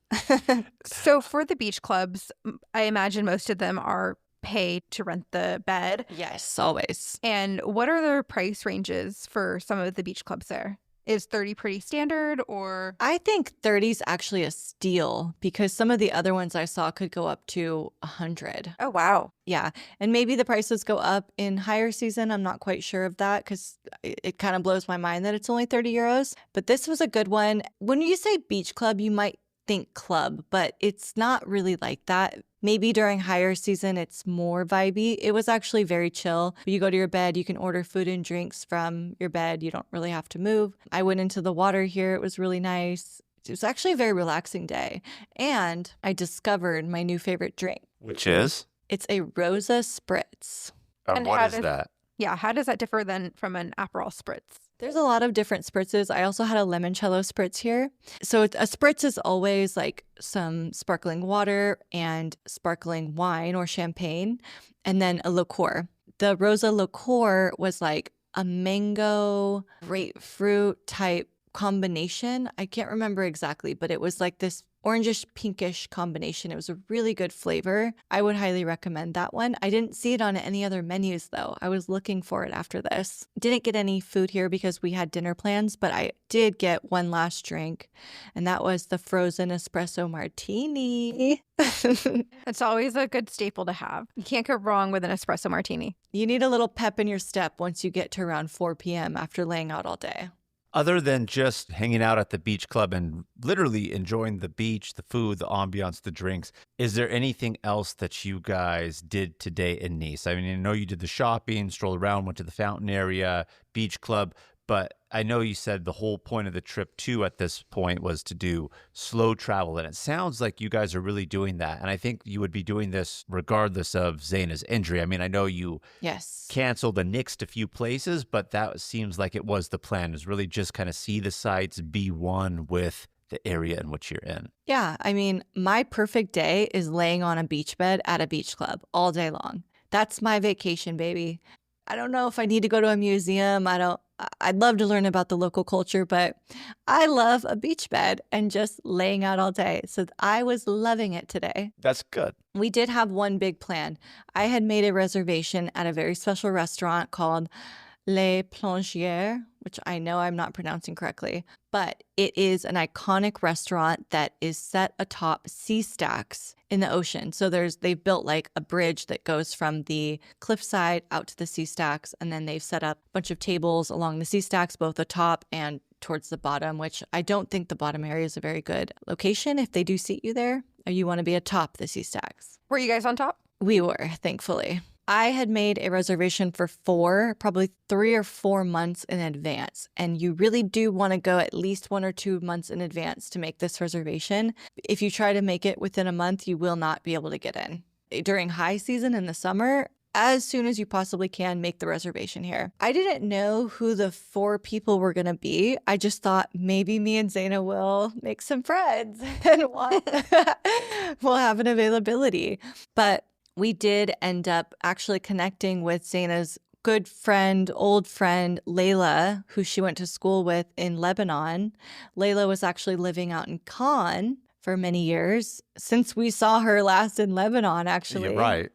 So for the beach clubs, I imagine most of them are pay to rent the bed. Yes, always. And what are the price ranges for some of the beach clubs there? Is 30 pretty standard or? I think 30 is actually a steal because some of the other ones I saw could go up to 100. Oh, wow. Yeah. And maybe the prices go up in higher season. I'm not quite sure of that because it kind of blows my mind that it's only 30 euros. But this was a good one. When you say beach club, you might think club, but it's not really like that. Maybe during higher season, it's more vibey. It was actually very chill. You go to your bed, you can order food and drinks from your bed. You don't really have to move. I went into the water here. It was really nice. It was actually a very relaxing day. And I discovered my new favorite drink. Which is? It's a Rosa Spritz. And what is that? Yeah, how does that differ then from an Aperol Spritz? There's a lot of different spritzes. I also had a limoncello spritz here. So a spritz is always like some sparkling water and sparkling wine or champagne, and then a liqueur. The Rosa liqueur was like a mango grapefruit type combination. I can't remember exactly, but it was like this orangish pinkish combination. It was a really good flavor. I would highly recommend that one. I didn't see it on any other menus though. I was looking for it after this. Didn't get any food here because we had dinner plans, but I did get one last drink, and that was the frozen espresso martini. It's always a good staple to have. You can't go wrong with an espresso martini. You need a little pep in your step once you get to around 4 p.m. after laying out all day. Other than just hanging out at the beach club and literally enjoying the beach, the food, the ambiance, the drinks, is there anything else that you guys did today in Nice? I mean, I know you did the shopping, strolled around, went to the fountain area, beach club, but I know you said the whole point of the trip too at this point was to do slow travel. And it sounds like you guys are really doing that. And I think you would be doing this regardless of Zaina's injury. I mean, I know you canceled and nixed a few places, but that seems like it was the plan, is really just kind of see the sights, be one with the area in which you're in. Yeah. I mean, my perfect day is laying on a beach bed at a beach club all day long. That's my vacation, baby. I don't know if I need to go to a museum. I'd love to learn about the local culture, but I love a beach bed and just laying out all day. So I was loving it today. That's good. We did have one big plan. I had made a reservation at a very special restaurant called Les Plongières, which I know I'm not pronouncing correctly, but it is an iconic restaurant that is set atop sea stacks in the ocean. So they've built like a bridge that goes from the cliffside out to the sea stacks, and then they've set up a bunch of tables along the sea stacks, both atop and towards the bottom, which I don't think the bottom area is a very good location if they do seat you there. You want to be atop the sea stacks. Were you guys on top? We were, thankfully. I had made a reservation for probably 3 or 4 months in advance. And you really do want to go at least 1 or 2 months in advance to make this reservation. If you try to make it within a month, you will not be able to get in. During high season in the summer, as soon as you possibly can, make the reservation here. I didn't know who the 4 people were going to be. I just thought maybe me and Zaina will make some friends and we'll have an availability. But we did end up actually connecting with Zaina's good friend, old friend, Layla, who she went to school with in Lebanon. Layla was actually living out in Cannes for many years since we saw her last in Lebanon, actually. You're right.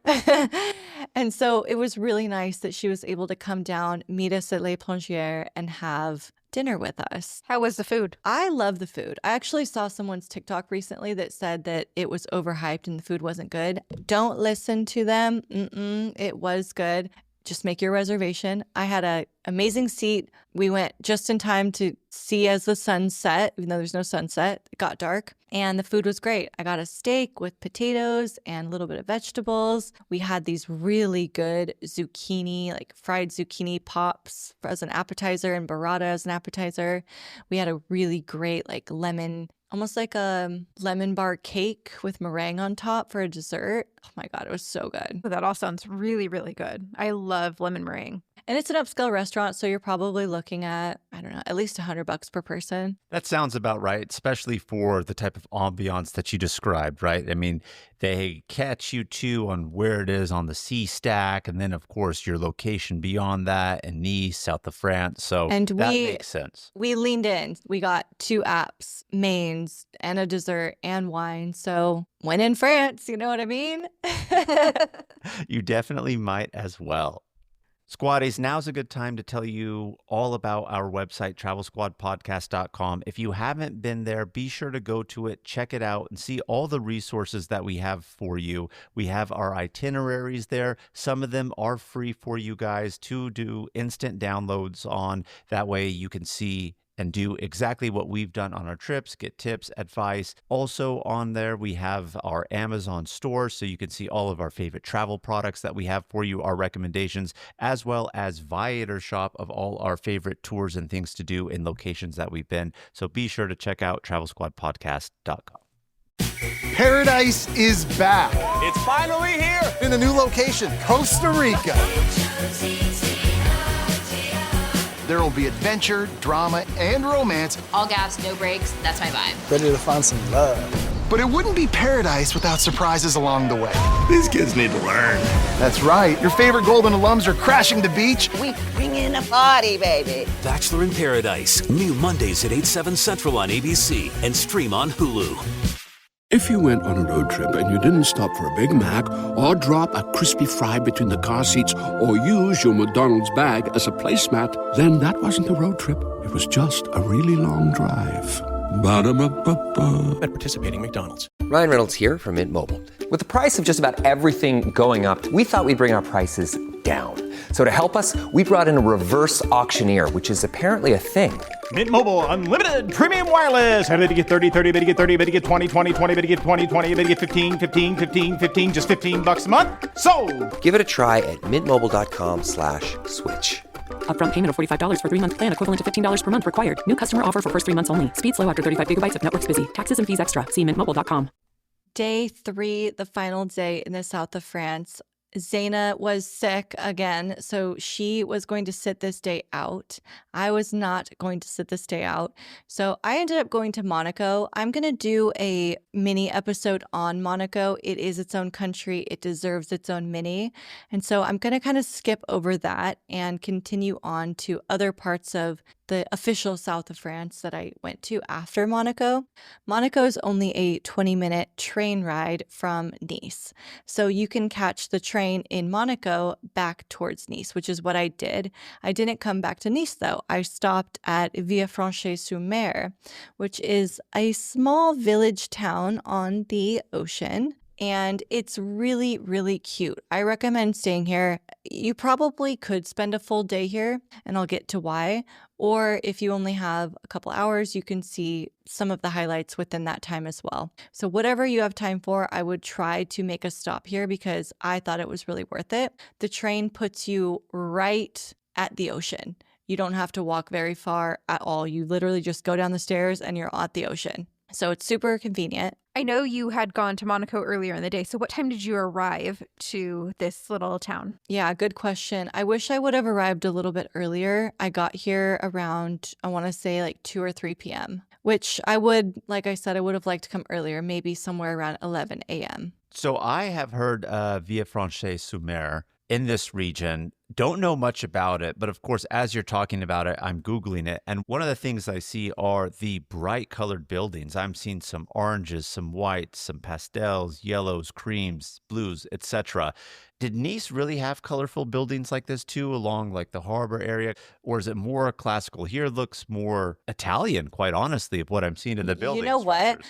And so it was really nice that she was able to come down, meet us at Les Plongières, and have dinner with us. How was the food? I love the food. I actually saw someone's TikTok recently that said that it was overhyped and the food wasn't good. Don't listen to them. It was good. Just make your reservation. I had an amazing seat. We went just in time to see as the sun set, even though there's no sunset. It got dark, and the food was great. I got a steak with potatoes and a little bit of vegetables. We had these really good zucchini, like fried zucchini pops as an appetizer and burrata as an appetizer. We had a really great like lemon, almost like a lemon bar cake with meringue on top for a dessert. Oh my God, it was so good. That all sounds really, really good. I love lemon meringue. And it's an upscale restaurant, so you're probably looking at, I don't know, at least $100 per person. That sounds about right, especially for the type of ambiance that you described, right? I mean, they catch you too on where it is on the sea stack, and then of course your location beyond that in Nice, south of France. So And that makes sense. we leaned in. We got 2 apps, mains, and a dessert and wine. So when in France, you know what I mean? You definitely might as well. Squaddies, now's a good time to tell you all about our website, travelsquadpodcast.com. If you haven't been there, be sure to go to it, check it out, and see all the resources that we have for you. We have our itineraries there. Some of them are free for you guys to do instant downloads on. That way you can see and do exactly what we've done on our trips, get tips, advice. Also on there, we have our Amazon store, so you can see all of our favorite travel products that we have for you, our recommendations, as well as Viator Shop of all our favorite tours and things to do in locations that we've been. So be sure to check out travelsquadpodcast.com. Paradise is back. It's finally here. In a new location, Costa Rica. There will be adventure, drama, and romance. All gas, no brakes. That's my vibe. Ready to find some love. But it wouldn't be paradise without surprises along the way. These kids need to learn. That's right. Your favorite Golden alums are crashing the beach. We bring in a party, baby. Bachelor in Paradise. New Mondays at 8/7 Central on ABC and stream on Hulu. If you went on a road trip and you didn't stop for a Big Mac or drop a crispy fry between the car seats or use your McDonald's bag as a placemat, then that wasn't a road trip. It was just a really long drive. Ba-da-ba-ba-ba. At participating McDonald's. Ryan Reynolds here from Mint Mobile. With the price of just about everything going up, we thought we'd bring our prices down. So to help us, we brought in a reverse auctioneer, which is apparently a thing. Mint Mobile Unlimited Premium Wireless. How to get 30, 30, bit to get 30, bit to get 20, 20, 20, bit to get 20, 20, bit to get 15, 15, 15, 15, just $15 a month? Sold! Give it a try at mintmobile.com/switch. Upfront payment of $45 for 3-month plan, equivalent to $15 per month required. New customer offer for first 3 months only. Speed slow after 35 gigabytes if network's busy. Taxes and fees extra. See mintmobile.com. Day 3, the final day in the south of France. Zaina was sick again, so she was going to sit this day out. I was not going to sit this day out. So I ended up going to Monaco. I'm going to do a mini episode on Monaco. It is its own country. It deserves its own mini. And so I'm going to kind of skip over that and continue on to other parts of the official south of France that I went to after Monaco. Monaco is only a 20-minute train ride from Nice. So you can catch the train in Monaco back towards Nice, which is what I did. I didn't come back to Nice, though. I stopped at Villefranche-sur-Mer, which is a small village town on the ocean. And it's really, really cute. I recommend staying here. You probably could spend a full day here, and I'll get to why. Or if you only have a couple hours, you can see some of the highlights within that time as well. So whatever you have time for, I would try to make a stop here because I thought it was really worth it. The train puts you right at the ocean. You don't have to walk very far at all. You literally just go down the stairs and you're at the ocean. So it's super convenient. I know you had gone to Monaco earlier in the day. So what time did you arrive to this little town? Yeah, good question. I wish I would have arrived a little bit earlier. I got here around, I want to say like 2 or 3 p.m., which I would, like I said, I would have liked to come earlier, maybe somewhere around 11 a.m. So I have heard Villefranche-sur-Mer in this region. Don't know much about it, but of course, as you're talking about it, I'm Googling it. And one of the things I see are the bright colored buildings. I'm seeing some oranges, some whites, some pastels, yellows, creams, blues, etc. Did Nice really have colorful buildings like this too, along like the harbor area? Or is it more classical? Here looks more Italian, quite honestly, of what I'm seeing in the buildings. You know what?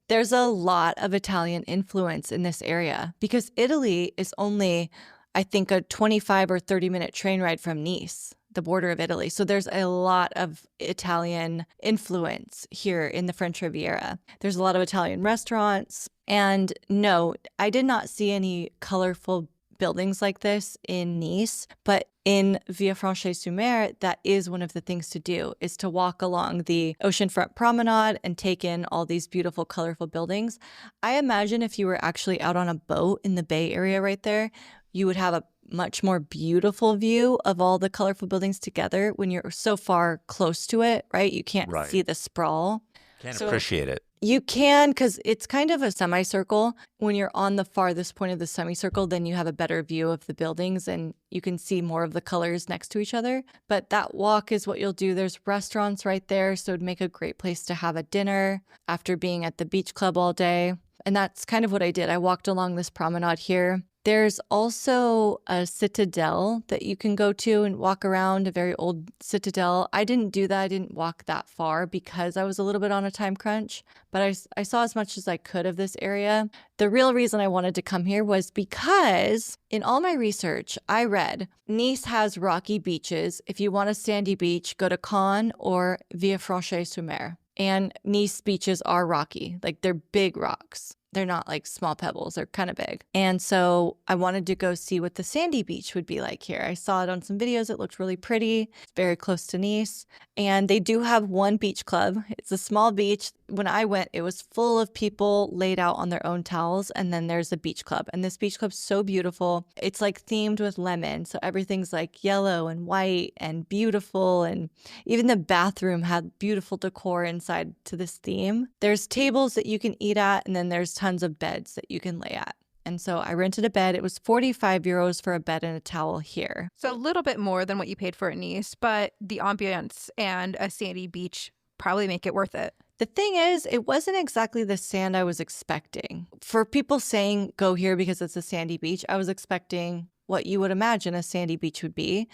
There's a lot of Italian influence in this area because Italy is only, I think, a 25 or 30-minute train ride from Nice, the border of Italy. So there's a lot of Italian influence here in the French Riviera. There's a lot of Italian restaurants. And no, I did not see any colorful buildings like this in Nice, but in Villefranche-sur-Mer, that is one of the things to do, is to walk along the oceanfront promenade and take in all these beautiful, colorful buildings. I imagine if you were actually out on a boat in the Bay Area right there, you would have a much more beautiful view of all the colorful buildings together when you're so far close to it, right? You can't see the sprawl. Can't appreciate it. You can, because it's kind of a semicircle. When you're on the farthest point of the semicircle, then you have a better view of the buildings and you can see more of the colors next to each other. But that walk is what you'll do. There's restaurants right there, so it'd make a great place to have a dinner after being at the beach club all day. And that's kind of what I did. I walked along this promenade here. There's also a citadel that you can go to and walk around, a very old citadel. I didn't do that. I didn't walk that far because I was a little bit on a time crunch, but I saw as much as I could of this area. The real reason I wanted to come here was because in all my research, I read Nice has rocky beaches. If you want a sandy beach, go to Cannes or Villefranche-sur-Mer. And Nice beaches are rocky, like they're big rocks. They're not like small pebbles, they're kind of big. And so I wanted to go see what the sandy beach would be like here. I saw it on some videos. It looked really pretty. It's very close to Nice. And they do have one beach club. It's a small beach. When I went, it was full of people laid out on their own towels. And then there's a beach club. And this beach club's so beautiful. It's like themed with lemon. So everything's like yellow and white and beautiful. And even the bathroom had beautiful decor inside to this theme. There's tables that you can eat at, and then there's tons of beds that you can lay at. And so I rented a bed. It was 45 euros for a bed and a towel here. So a little bit more than what you paid for at Nice, but the ambiance and a sandy beach probably make it worth it. The thing is, it wasn't exactly the sand I was expecting. For people saying go here because it's a sandy beach, I was expecting what you would imagine a sandy beach would be.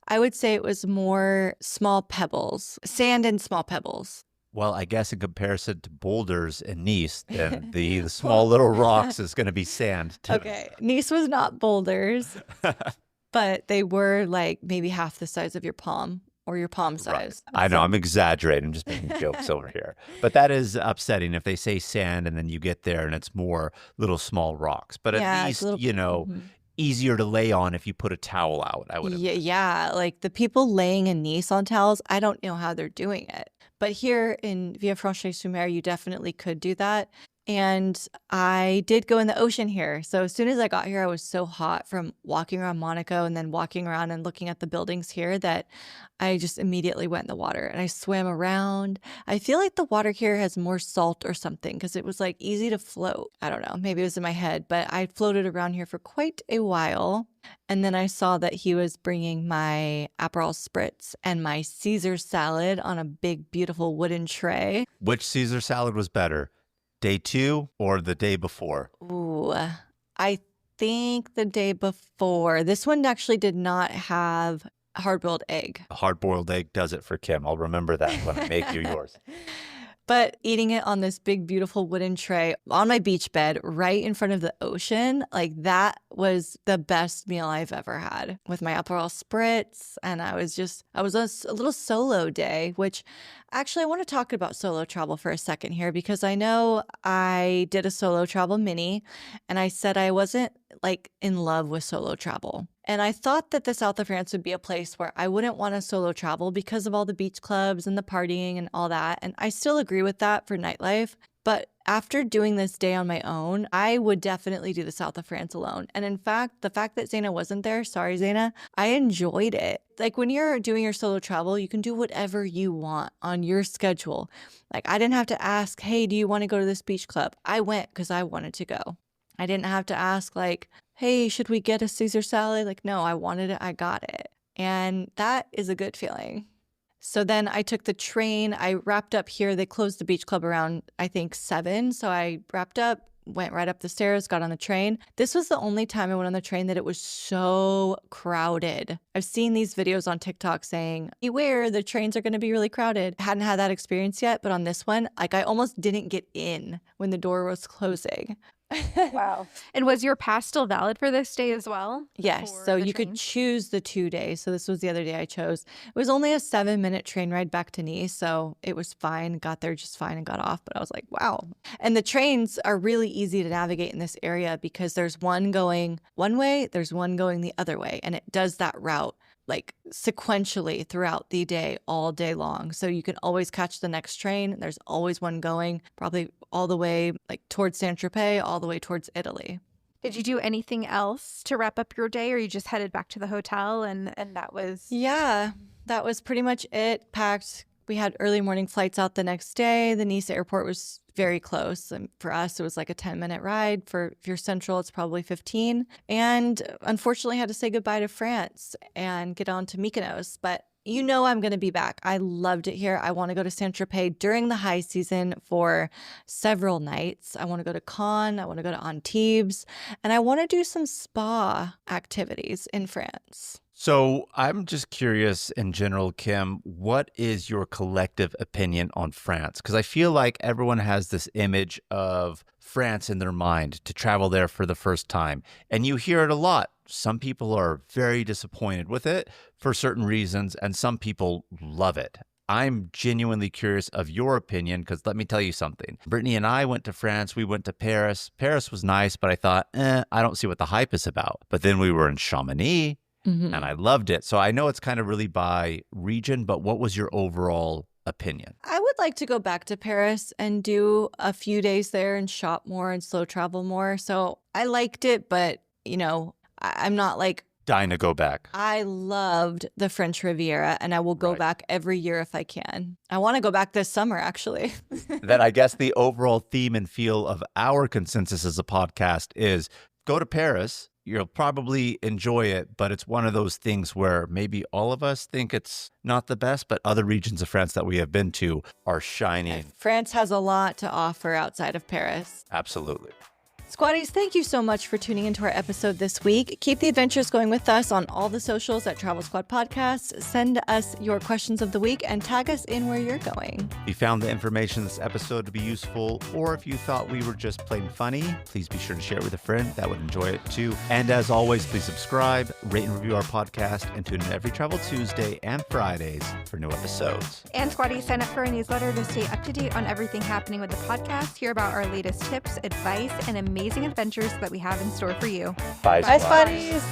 I would say it was more small pebbles, sand and small pebbles. Well, I guess in comparison to boulders in Nice, then the small little rocks is going to be sand too. Okay, Nice was not boulders, but they were like maybe half the size of your palm or your palm size. Right. I know, I'm exaggerating. I'm just making jokes over here. But that is upsetting if they say sand and then you get there and it's more little small rocks. But at least, easier to lay on if you put a towel out, I would imagine. Yeah, like the people laying in Nice on towels, I don't know how they're doing it. But here in Villefranche-sur-Mer, you definitely could do that. And I did go in the ocean here. So as soon as I got here, I was so hot from walking around Monaco and then walking around and looking at the buildings here that I just immediately went in the water and I swam around. I feel like the water here has more salt or something because it was like easy to float. I don't know, maybe it was in my head, but I floated around here for quite a while. And then I saw that he was bringing my Aperol Spritz and my Caesar salad on a big, beautiful wooden tray. Which Caesar salad was better? Day 2 or the day before? Ooh, I think the day before. This one actually did not have a hard-boiled egg. A hard-boiled egg does it for Kim. I'll remember that when I make you yours. But eating it on this big, beautiful wooden tray on my beach bed right in front of the ocean, like that was the best meal I've ever had with my Aperol Spritz. And I was a little solo day, which actually I want to talk about solo travel for a second here because I know I did a solo travel mini and I said I wasn't like in love with solo travel. And I thought that the south of France would be a place where I wouldn't want to solo travel because of all the beach clubs and the partying and all that. And I still agree with that for nightlife. But after doing this day on my own, I would definitely do the south of France alone. And in fact, the fact that Zaina wasn't there, sorry, Zaina, I enjoyed it. Like when you're doing your solo travel, you can do whatever you want on your schedule. Like I didn't have to ask, hey, do you want to go to this beach club? I went because I wanted to go. I didn't have to ask like, hey, should we get a Caesar salad? Like, no, I wanted it. I got it. And that is a good feeling. So then I took the train. I wrapped up here. They closed the beach club around, I think, 7. So I wrapped up, went right up the stairs, got on the train. This was the only time I went on the train that it was so crowded. I've seen these videos on TikTok saying, beware, the trains are going to be really crowded. I hadn't had that experience yet, but on this one, like I almost didn't get in when the door was closing. Wow. And was your pass still valid for this day as well? Yes. So you could choose the 2 days. So this was the other day I chose. It was only a 7-minute train ride back to Nice. So it was fine. Got there just fine and got off. But I was like, wow. And the trains are really easy to navigate in this area because there's one going one way, there's one going the other way. And it does that route like sequentially throughout the day, all day long. So you can always catch the next train. There's always one going probably all the way like towards Saint-Tropez, all the way towards Italy. Did you do anything else to wrap up your day, or you just headed back to the hotel and that was... Yeah, that was pretty much it. Packed. We had early morning flights out the next day. The Nice airport was very close. And for us, it was like a 10-minute ride. If you're central, it's probably 15. And unfortunately, had to say goodbye to France and get on to Mykonos. But you know I'm going to be back. I loved it here. I want to go to Saint-Tropez during the high season for several nights. I want to go to Cannes. I want to go to Antibes. And I want to do some spa activities in France. So I'm just curious in general, Kim, what is your collective opinion on France? Because I feel like everyone has this image of France in their mind to travel there for the first time. And you hear it a lot. Some people are very disappointed with it for certain reasons, and some people love it. I'm genuinely curious of your opinion, because let me tell you something. Brittany and I went to France. We went to Paris. Paris was nice, but I thought, I don't see what the hype is about. But then we were in Chamonix, and I loved it. So I know it's kind of really by region, but what was your overall opinion? I would like to go back to Paris and do a few days there and shop more and slow travel more. So I liked it, but, you know, I'm not like dying to go back. I loved the French Riviera, and I will go back every year if I can. I want to go back this summer, actually. Then I guess the overall theme and feel of our consensus as a podcast is go to Paris. You'll probably enjoy it, but it's one of those things where maybe all of us think it's not the best, but other regions of France that we have been to are shining. France has a lot to offer outside of Paris. Absolutely. Squaddies, thank you so much for tuning into our episode this week. Keep the adventures going with us on all the socials at Travel Squad Podcast. Send us your questions of the week and tag us in where you're going. If you found the information in this episode to be useful, or if you thought we were just plain funny, please be sure to share it with a friend that would enjoy it too. And as always, please subscribe, rate and review our podcast, and tune in every Travel Tuesday and Fridays for new episodes. And Squaddies, sign up for our newsletter to stay up to date on everything happening with the podcast, hear about our latest tips, advice, and amazing adventures that we have in store for you. Bye, Squaddies.